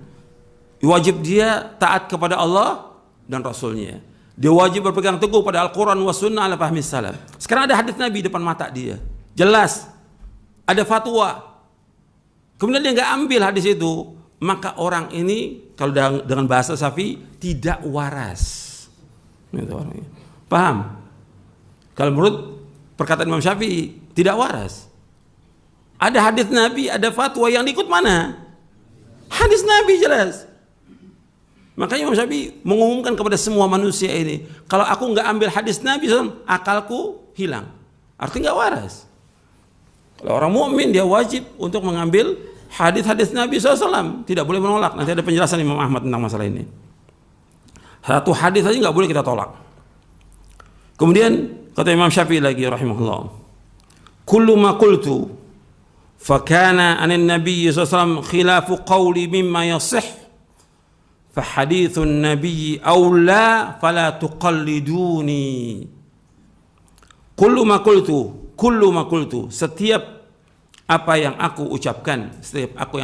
wajib dia taat kepada Allah dan Rasulnya. Dia wajib berpegang teguh pada Al-Quran wa sunnah ala fahmi salaf. Sekarang ada hadis Nabi depan mata dia, jelas ada fatwa, kemudian dia nggak ambil hadis itu, maka orang ini kalau dengan bahasa Syafi'i tidak waras. Paham? Kalau menurut perkataan Imam Syafi'i tidak waras. Ada hadis Nabi, ada fatwa, yang diikut mana? Hadis Nabi jelas. Makanya Imam Syafi'i mengumumkan kepada semua manusia ini, kalau aku nggak ambil hadis Nabi SAW, akalku hilang. Artinya nggak waras. Kalau orang mukmin dia wajib untuk mengambil hadis-hadis Nabi SAW, tidak boleh menolak. Nanti ada penjelasan Imam Ahmad tentang masalah ini. Satu hadis saja nggak boleh kita tolak. Kemudian kata Imam Syafi'i lagi rahimahullah, kullu ma qultu fakana anin Nabi SAW khilafu qawli mimma yasih fahadithun Nabi awla fala tuqalliduni. Kullu ma qultu, setiap apa yang aku ucapkan, setiap apa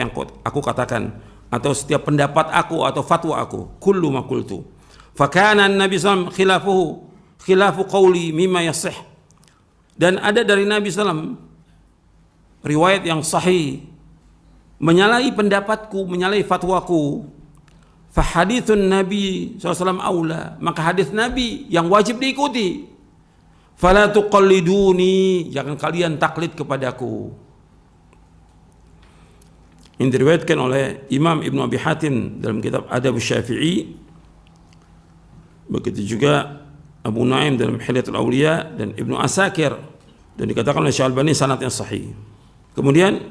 yang aku katakan, atau setiap pendapat aku atau fatwa aku, kullu ma qultu fakana Nabi SAW khilafu qawli mimma yasih, dan ada dari Nabi SAW riwayat yang sahih menyalahi pendapatku, menyalahi fatwaku, fahadithun Nabi SAW aula, maka hadis Nabi yang wajib diikuti. Fala tuqalliduni, jangan kalian taklid kepadaku. Ini diriwayatkan oleh Imam Ibnu Abi Hatim dalam kitab Adab Syafi'i, begitu juga Abu Nuaim dalam Hilyatul Auliya dan Ibnu Asakir, dan dikatakan oleh Syalbani sanadnya sahih. Kemudian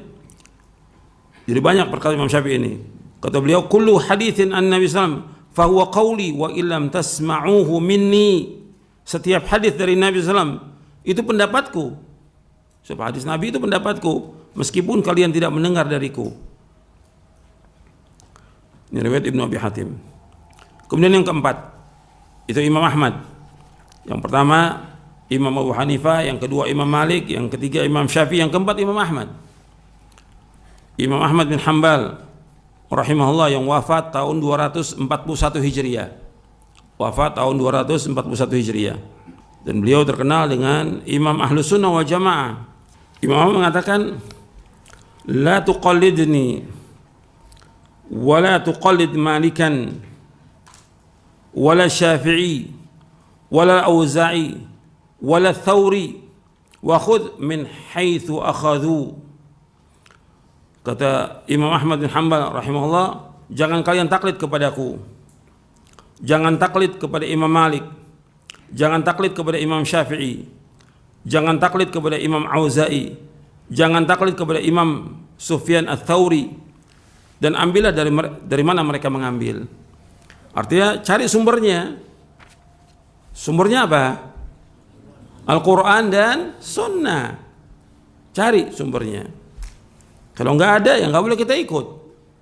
jadi banyak perkataan Imam Syafi'i ini. Kata beliau, kullu haditsin an Nabi sallallahu alaihi wasallam fa huwa qawli wa illam tasma'uhu minni. Setiap hadis dari Nabi sallallahu alaihi wasallam itu pendapatku. Setiap hadis Nabi itu pendapatku, meskipun kalian tidak mendengar dariku. Ini riwayat Ibnu Abi Hatim. Kemudian yang keempat itu Imam Ahmad. Yang pertama Imam Abu Hanifah, yang kedua Imam Malik, yang ketiga Imam Syafi'i, yang keempat Imam Ahmad. Imam Ahmad bin Hanbal rahimahullah yang wafat tahun 241 Hijriah. Wafat tahun 241 Hijriah. Dan beliau terkenal dengan Imam Ahlus Sunnah wal Jamaah. Imam Ahmad mengatakan, la tuqallidni wa la tuqallid Malikan wala Syafi'i wala Auza'i wala Thawri wa khudh min haitsu akhadhu. Kata Imam Ahmad bin Hanbal rahimahullah, jangan kalian taklid kepadaku, jangan taklid kepada Imam Malik, jangan taklid kepada Imam Syafi'i, jangan taklid kepada Imam Auza'i, jangan taklid kepada Imam Sufyan Ats-Tsauri, dan ambillah dari mana mereka mengambil. Artinya cari sumbernya. Sumbernya apa? Al-Quran dan Sunnah. Cari sumbernya. Kalau nggak ada, ya nggak boleh kita ikut.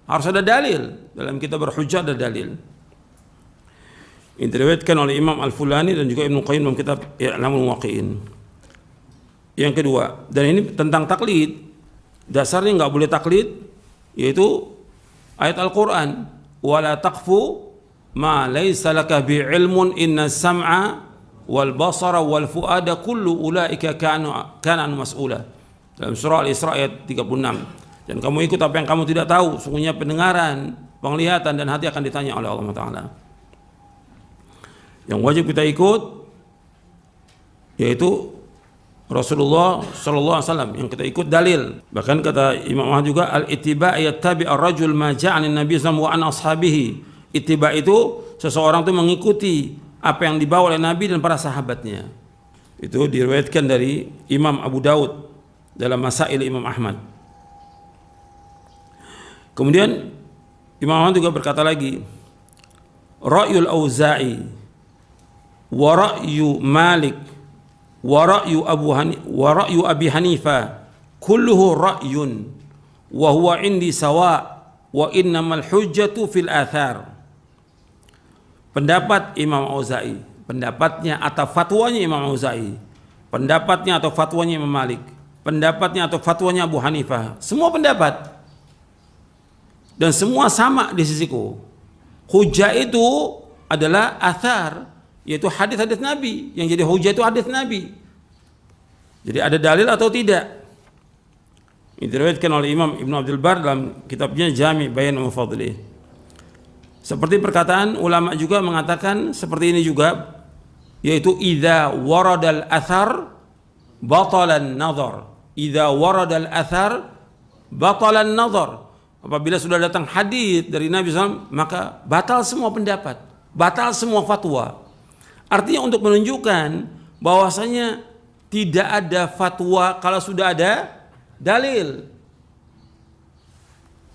Harus ada dalil. Dalam kita berhujjah ada dalil. Ini diriwayatkan oleh Imam Al-Fulani dan juga Ibnu Qayyim dalam kitab I'lamul Muwaqqi'in. Yang kedua, dan ini tentang taklid. Dasarnya nggak boleh taklid, yaitu ayat Al-Quran. Wala taqfu ma laysa laka bi'ilmun inna sam'a wal basara wal fu'ada kullu ulaika kana mas'ula. Dalam surah Al-Isra ayat 36. Dan kamu ikut apa yang kamu tidak tahu, sungguhnya pendengaran, penglihatan dan hati akan ditanya oleh Allah Ta'ala. Yang wajib kita ikut yaitu Rasulullah sallallahu alaihi wasallam, yang kita ikut dalil. Bahkan kata Imam Ahmad juga, al-ittiba' yattabi' ar-rajul ma ja'a an-nabiy sallallahu alaihi wasallam wa an ashabihi. Ittiba' itu seseorang itu mengikuti apa yang dibawa oleh Nabi dan para sahabatnya. Itu diriwayatkan dari Imam Abu Daud dalam Masail Imam Ahmad. Kemudian Imam Ahmad juga berkata lagi, ra'yul Auza'i wa ra'yu Malik wa ra'yu Abi Hanifah kulluhu ra'yun wa huwa indi sawa wa innamal hujjatu fil athar. Pendapat Imam Auza'i, pendapatnya atau fatwanya Imam Auza'i, pendapatnya atau fatwanya Imam Malik, pendapatnya atau fatwanya Abu Hanifah, semua pendapat dan semua sama di sisiku. Hujjah itu adalah athar, yaitu hadis-hadis Nabi. Yang jadi hujjah itu hadis Nabi. Jadi ada dalil atau tidak. Ini diriwayatkan oleh Imam Ibnu Abdul Bar dalam kitabnya Jami' Bayan wa Fadlih. Seperti perkataan ulama juga mengatakan seperti ini juga, yaitu idza waradal athar batalan nazar. Idza waradal athar batalan nazar. Apabila sudah datang hadis dari Nabi SAW, maka batal semua pendapat, batal semua fatwa. Artinya untuk menunjukkan bahwasanya tidak ada fatwa kalau sudah ada dalil.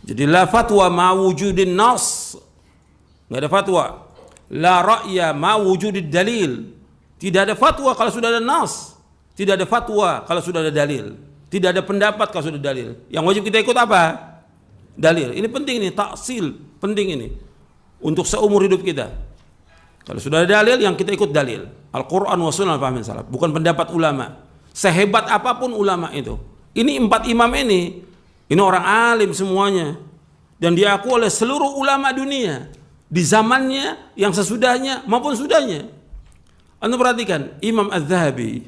Jadi la fatwa ma wujudin nas, nggak ada fatwa. La ra'ya ma wujudid dalil, tidak ada fatwa kalau sudah ada nas. Tidak ada fatwa kalau sudah ada dalil. Tidak ada pendapat kalau sudah ada dalil. Yang wajib kita ikut apa? Dalil. Ini penting, ini taksil, penting ini untuk seumur hidup kita. Kalau sudah ada dalil, yang kita ikut dalil Al-Quran wa Sunnah al-Fahmin salaf, bukan pendapat ulama. Sehebat apapun ulama itu, ini 4 imam ini orang alim semuanya dan diakui oleh seluruh ulama dunia di zamannya, yang sesudahnya maupun sudahnya. Anda perhatikan, Imam Az-Zahabi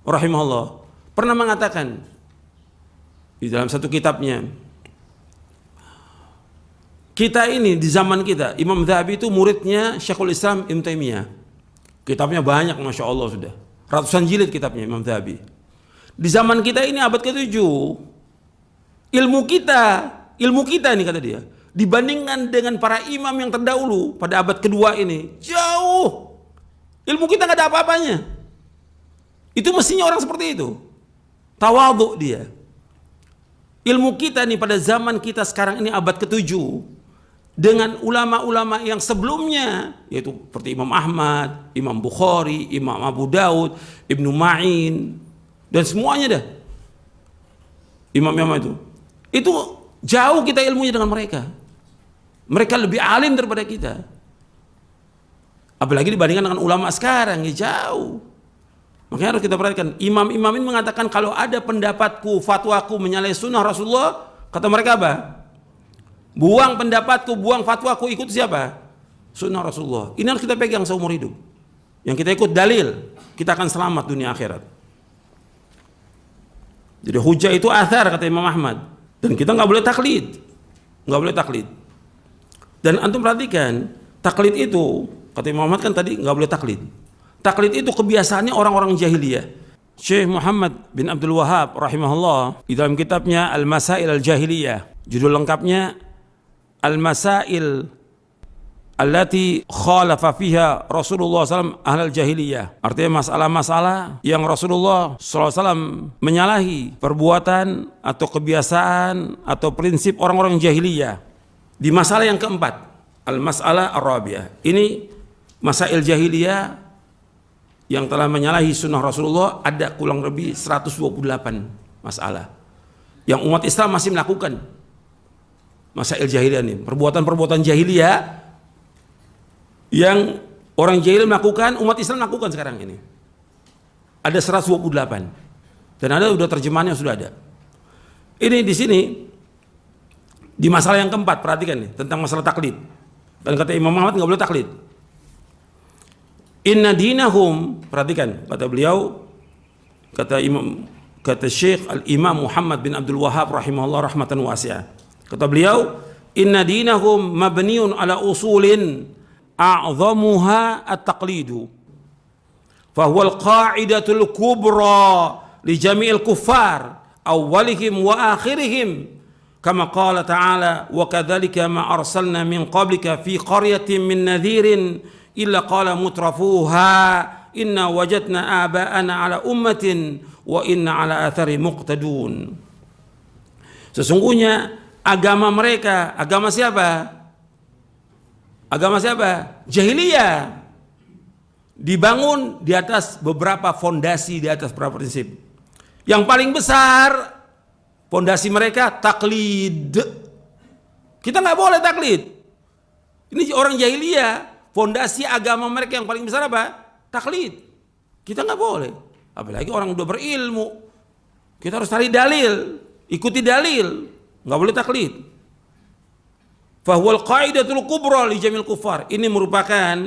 rahimahullah pernah mengatakan di dalam satu kitabnya, Kita ini di zaman kita, Imam Dzahabi itu muridnya Syekhul Islam Ibnu Taimiyah. Kitabnya banyak, Masya Allah sudah. Ratusan jilid kitabnya Imam Dzahabi. Di zaman kita ini abad ke-7, ilmu kita ini kata dia, dibandingkan dengan para imam yang terdahulu pada abad kedua ini, jauh. Ilmu kita nggak ada apa-apanya. Itu mestinya orang seperti itu. Tawadhu dia. Ilmu kita nih pada zaman kita sekarang ini abad ke-7 dengan ulama-ulama yang sebelumnya, yaitu seperti Imam Ahmad, Imam Bukhari, Imam Abu Daud, Ibnu Ma'in, dan semuanya dah. Imam-imam itu jauh kita ilmunya dengan mereka. Mereka lebih alim daripada kita. Apalagi dibandingkan dengan ulama sekarang, ya jauh. Makanya harus kita perhatikan. Imam-imam ini mengatakan kalau ada pendapatku, fatwaku menyalahi sunnah Rasulullah, kata mereka apa? Buang pendapatku, buang fatwaku, ikut siapa? Sunnah Rasulullah. Ini harus kita pegang seumur hidup. Yang kita ikut dalil, kita akan selamat dunia akhirat. Jadi hujah itu athar, kata Imam Ahmad. Dan kita nggak boleh taklid. Nggak boleh taklid. Dan antum perhatikan, taklid itu, kata Imam Ahmad kan tadi nggak boleh taklid. Taklid itu kebiasaannya orang-orang jahiliyah. Syekh Muhammad bin Abdul Wahhab rahimahullah di dalam kitabnya Al-Masail Al-Jahiliyah, judul lengkapnya Al-Masail allati khalafa fiha Rasulullah SAW ahlal jahiliyah. Artinya masalah-masalah yang Rasulullah SAW menyalahi perbuatan atau kebiasaan atau prinsip orang-orang jahiliyah. Di masalah yang keempat, Al-Mas'alah Ar-Rabi'ah. Ini masail jahiliyah yang telah menyalahi sunnah Rasulullah, ada kurang lebih 128 masalah yang umat Islam masih melakukan. Masail jahiliyah ini, perbuatan-perbuatan jahiliyah yang orang jahil melakukan, umat Islam lakukan sekarang ini. Ada 128. Dan ada udah terjemahannya sudah ada. Ini di sini di masalah yang keempat, perhatikan nih tentang masalah taklid. Dan kata Imam Muhammad nggak boleh taklid. Inna dinahum, perhatikan kata beliau, kata Syekh Al-Imam Muhammad bin Abdul Wahhab rahimahullah rahmatan wasi'ah. Kata beliau, inna dinahum mabniun ala usulin a'zamuha at-taqlidu. Fahuwa al-qa'idatul kubra li jami'il kuffar awwalihim wa akhirihim. Kama qala ta'ala wa kadzalika ma arsalna min qablika fi qaryatin min nadhirin illa qala mutrafuha inna wajadna aba'ana ala ummatin wa inna ala athari muqtadun. Sesungguhnya agama mereka, agama siapa? Agama siapa? Jahiliyah. Dibangun di atas beberapa fondasi, di atas beberapa prinsip. Yang paling besar fondasi mereka taklid. Kita nggak boleh taklid. Ini orang jahiliyah. Fondasi agama mereka yang paling besar apa? Taklid. Kita nggak boleh. Apalagi orang udah berilmu. Kita harus cari dalil, ikuti dalil. Nggak boleh taklid. Fahuwal qaidatul kubra li jamil kufar. Ini merupakan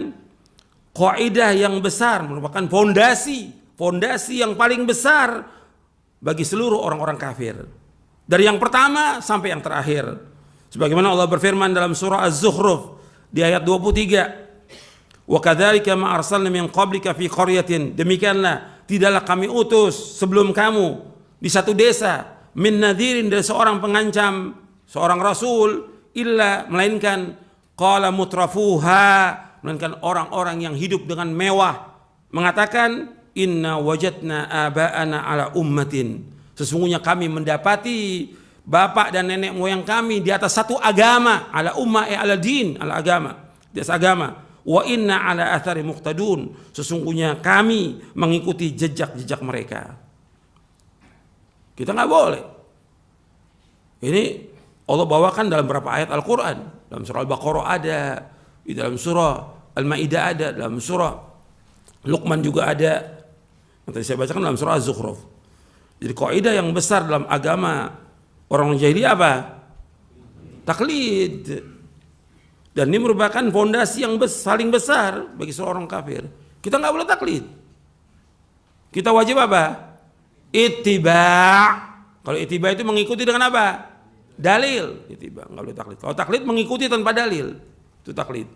kaidah yang besar, merupakan fondasi yang paling besar bagi seluruh orang-orang kafir. Dari yang pertama sampai yang terakhir. Sebagaimana Allah berfirman dalam surah Az-Zukhruf di ayat 23. Wa kadzalika ma arsalna min qablika fi qaryatin. Demikianlah tidaklah kami utus sebelum kamu di satu desa min nadhirin, dari seorang pengancam, seorang rasul, illa melainkan qala mutrafuha, melainkan orang-orang yang hidup dengan mewah mengatakan inna wajadna aba'ana ala ummatin. Sesungguhnya kami mendapati bapak dan nenek moyang kami di atas satu agama, ala ummah ala din, ala agama, di atas agama. Wa inna ala athari muqtadun. Sesungguhnya kami mengikuti jejak-jejak mereka. Kita nggak boleh. Ini Allah bawakan dalam beberapa ayat Al-Quran. Dalam surah Al-Baqarah ada, di dalam surah Al-Ma'idah ada, dalam surah Luqman juga ada. Yang tadi saya bacakan dalam surah Az-Zukhruf. Jadi kaidah yang besar dalam agama orang jahiliyah apa? Taklid. Dan ini merupakan fondasi yang paling besar bagi seorang kafir. Kita nggak boleh taklid. Kita wajib apa? Ittiba'. Kalau ittiba' itu mengikuti dengan apa? dalil. Itu Bang, nggak boleh taklid. Kalau taklid mengikuti tanpa dalil, itu taklid.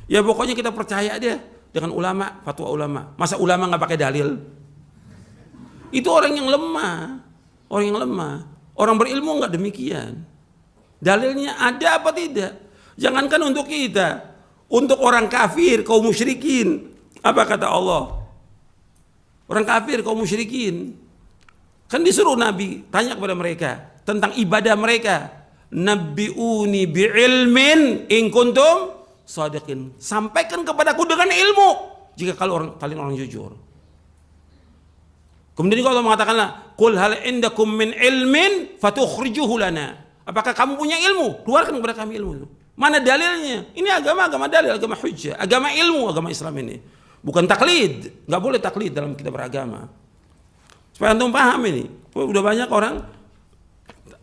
Ya pokoknya kita percaya dia dengan ulama, fatwa ulama. Masa ulama nggak pakai dalil? Itu orang yang lemah, orang yang lemah. Orang berilmu nggak demikian. Dalilnya ada apa tidak? Jangankan untuk kita, untuk orang kafir, kaum musyrikin. Apa kata Allah? Orang kafir, kaum musyrikin. Kan disuruh Nabi tanya kepada mereka tentang ibadah mereka. Nabbi'uni bi'ilmin in kuntum shadiqin. Sampaikan kepadaku dengan ilmu jika kalian orang jujur. Kemudian Allah mengatakanlah, "Qul hal indakum min ilmin fatukhrijuhu lana." Apakah kamu punya ilmu? Keluarkan kepada kami ilmu itu. Mana dalilnya? Ini agama dalil, agama hujjah, agama ilmu, agama Islam ini. Bukan taklid. Enggak boleh taklid dalam kita beragama. Supaya antum paham ini. Udah banyak orang,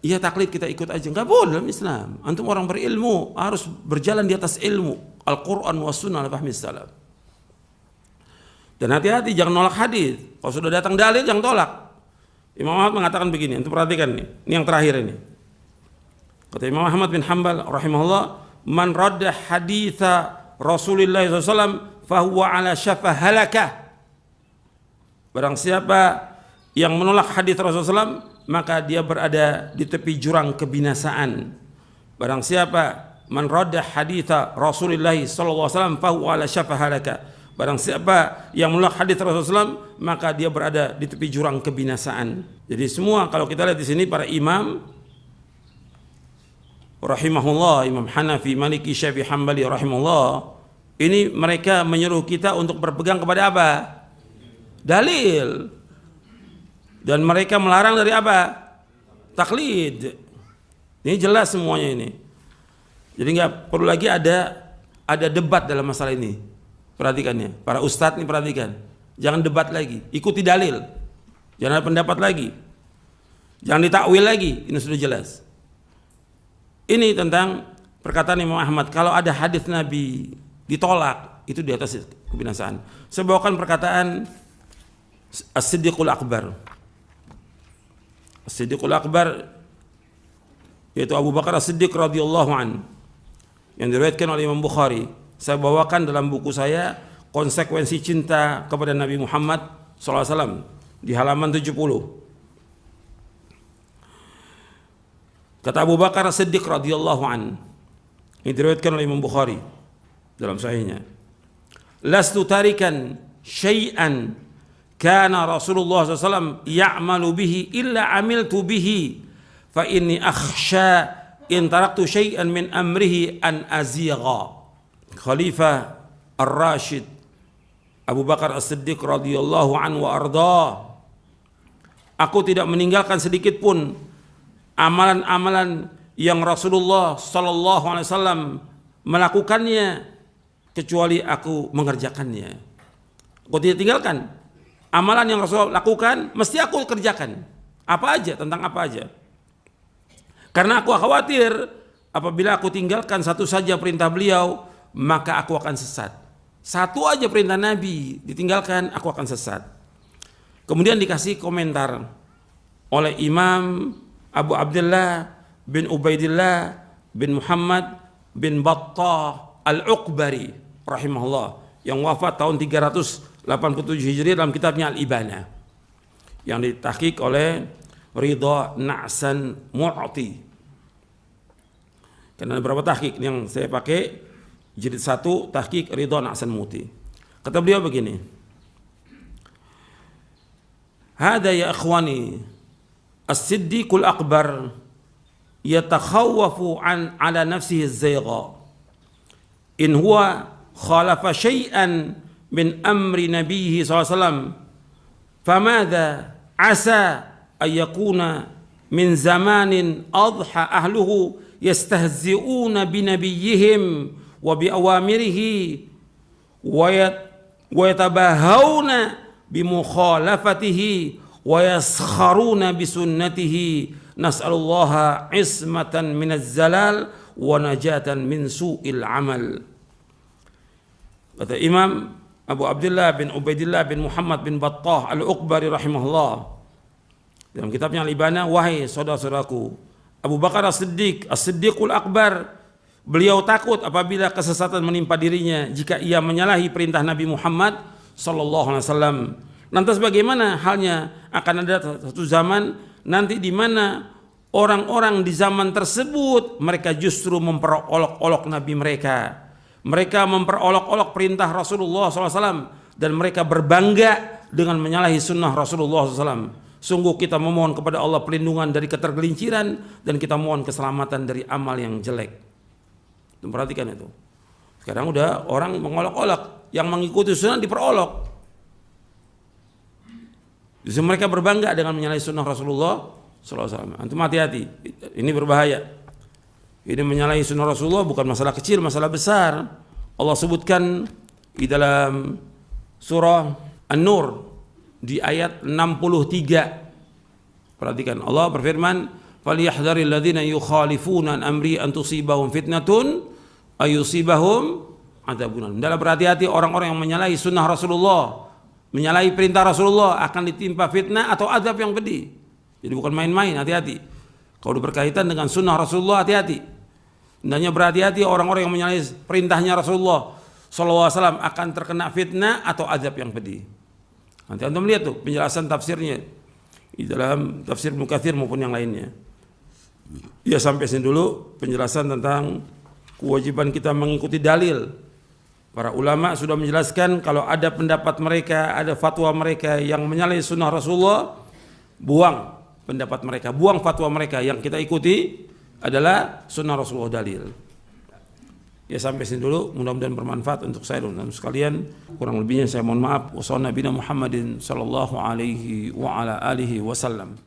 iya taklid kita ikut aja. Enggak boleh dalam Islam. Antum orang berilmu harus berjalan di atas ilmu. Al-Quran wa sunnah al-fahmi salaf. Dan hati-hati jangan nolak hadis. Kalau sudah datang dalil jangan tolak. Imam Ahmad mengatakan begini, antum perhatikan nih. Ini yang terakhir ini. Kata Imam Ahmad bin Hanbal rahimahullah, "Man radda haditha Rasulullah SAW fahuwa ala syafa halakah." Barang siapa yang menolak hadis Rasulullah SAW, maka dia berada di tepi jurang kebinasaan. Barang siapa man radda haditha Rasulullah SAW fahuwa ala syafa halakah. Barang siapa yang menolak hadis Rasulullah SAW, maka dia berada di tepi jurang kebinasaan. Jadi semua kalau kita lihat di sini para imam rahimahullah, Imam Hanafi, Maliki, Syafi'i, Hambali rahimahullah, ini mereka menyuruh kita untuk berpegang kepada apa? Dalil. Dan mereka melarang dari apa? Taklid. Ini jelas semuanya ini. Jadi nggak perlu lagi ada debat dalam masalah ini. Perhatikannya, para ustadz ini perhatikan. Jangan debat lagi, ikuti dalil. Jangan ada pendapat lagi. Jangan ditakwil lagi, ini sudah jelas. Ini tentang perkataan Imam Ahmad. Kalau ada hadis Nabi ditolak, itu di atas kebinasaan. Saya bawakan perkataan As-Siddiqul Akbar. As-Siddiqul Akbar yaitu Abu Bakar As-Siddiq radhiyallahu an, yang diriwayatkan oleh Imam Bukhari. Saya bawakan dalam buku saya Konsekuensi Cinta kepada Nabi Muhammad SAW di halaman 70. Kata Abu Bakar As-Siddiq radhiyallahu an, ini diriwayatkan oleh Imam Bukhari dalam sahihnya, "Lastu tarikan syai'an kana Rasulullah SAW ya'malu bihi illa amiltu bihi fa inni akhsha in taraktu syai'an min amrihi an azigha." Khalifah Ar-Rashid Abu Bakar As-Siddiq radhiyallahu anhu wa arda, "Aku tidak meninggalkan sedikit pun amalan-amalan yang Rasulullah sallallahu alaihi wasallam melakukannya kecuali aku mengerjakannya." Aku tidak tinggalkan amalan yang Rasulullah lakukan, mesti aku kerjakan. Apa aja, tentang apa aja. Karena aku khawatir apabila aku tinggalkan satu saja perintah beliau, maka aku akan sesat. Satu aja perintah Nabi ditinggalkan, aku akan sesat. Kemudian dikasih komentar oleh Imam Abu Abdullah bin Ubaidillah bin Muhammad bin Battah Al-Uqbari rahimahullah, yang wafat tahun 387 Hijriah dalam kitabnya Al-Ibana, yang ditahqiq oleh Ridha Na'san Mu'ti. Karena ada beberapa tahqiq yang saya pakai, jilid 1 tahqiq Ridha Na'san Mu'ti. Kata beliau begini, "Hada ya ikhwani As-Siddiqul Akbar yatakhawafu ala nafsihi az-zaygha in huwa khalafa syai'an min amri nabiyhi SAW famadha asa an yakuna min zamanin adha ahluhu yastahzi'una binabiyyihim wa biawamirihi wa yatabahawna bimukhalafatihi wa yaskharuna bisunnatihi nas'alullaha ismatan minaz zalal wa najatan min su'il amal." Kata Imam Abu Abdullah bin Ubaidillah bin Muhammad bin Battah Al-Uqbari rahimahullah dalam kitabnya Al-Ibana, "Wahai saudara-saudaraku, Abu Bakar As-Siddiq, As-Siddiqul Akbar, beliau takut apabila kesesatan menimpa dirinya jika ia menyalahi perintah Nabi Muhammad sallallahu alaihi wasallam. Lantas bagaimana halnya akan ada satu zaman nanti di mana orang-orang di zaman tersebut mereka justru memperolok-olok Nabi mereka. Mereka memperolok-olok perintah Rasulullah SAW dan mereka berbangga dengan menyalahi sunnah Rasulullah SAW. Sungguh kita memohon kepada Allah perlindungan dari ketergelinciran dan kita mohon keselamatan dari amal yang jelek. Perhatikan itu. Sekarang udah orang mengolok-olok, yang mengikuti sunnah diperolok. Justru mereka berbangga dengan menyalahi sunnah Rasulullah SAW. Antum hati-hati, ini berbahaya. Ini menyalahi sunnah Rasulullah bukan masalah kecil, masalah besar. Allah sebutkan di dalam surah An-Nur di ayat 63. Perhatikan, Allah berfirman, "Falyahdharil ladzina yukhalifuna an amri an tusibahum fitnatun ayusibahum adzabun alim." Dalam berhati-hati orang-orang yang menyalahi sunnah Rasulullah, menyalahi perintah Rasulullah akan ditimpa fitnah atau azab yang pedih. Jadi bukan main-main, hati-hati. Kalau berkaitan dengan sunnah Rasulullah, hati-hati. Hendaknya berhati-hati orang-orang yang menyalahi perintahnya Rasulullah SAW akan terkena fitnah atau azab yang pedih. Nanti antum lihat tuh penjelasan tafsirnya di dalam tafsir Ibnu Katsir maupun yang lainnya. Ya sampai sini dulu penjelasan tentang kewajiban kita mengikuti dalil. Para ulama sudah menjelaskan kalau ada pendapat mereka, ada fatwa mereka yang menyalahi sunnah Rasulullah, buang pendapat mereka, buang fatwa mereka. Yang kita ikuti adalah sunnah Rasulullah dalil. Ya sampai sini dulu, mudah-mudahan bermanfaat untuk saya dan sekalian. Kurang lebihnya saya mohon maaf. Wassalamualaikum warahmatullahi wabarakatuh.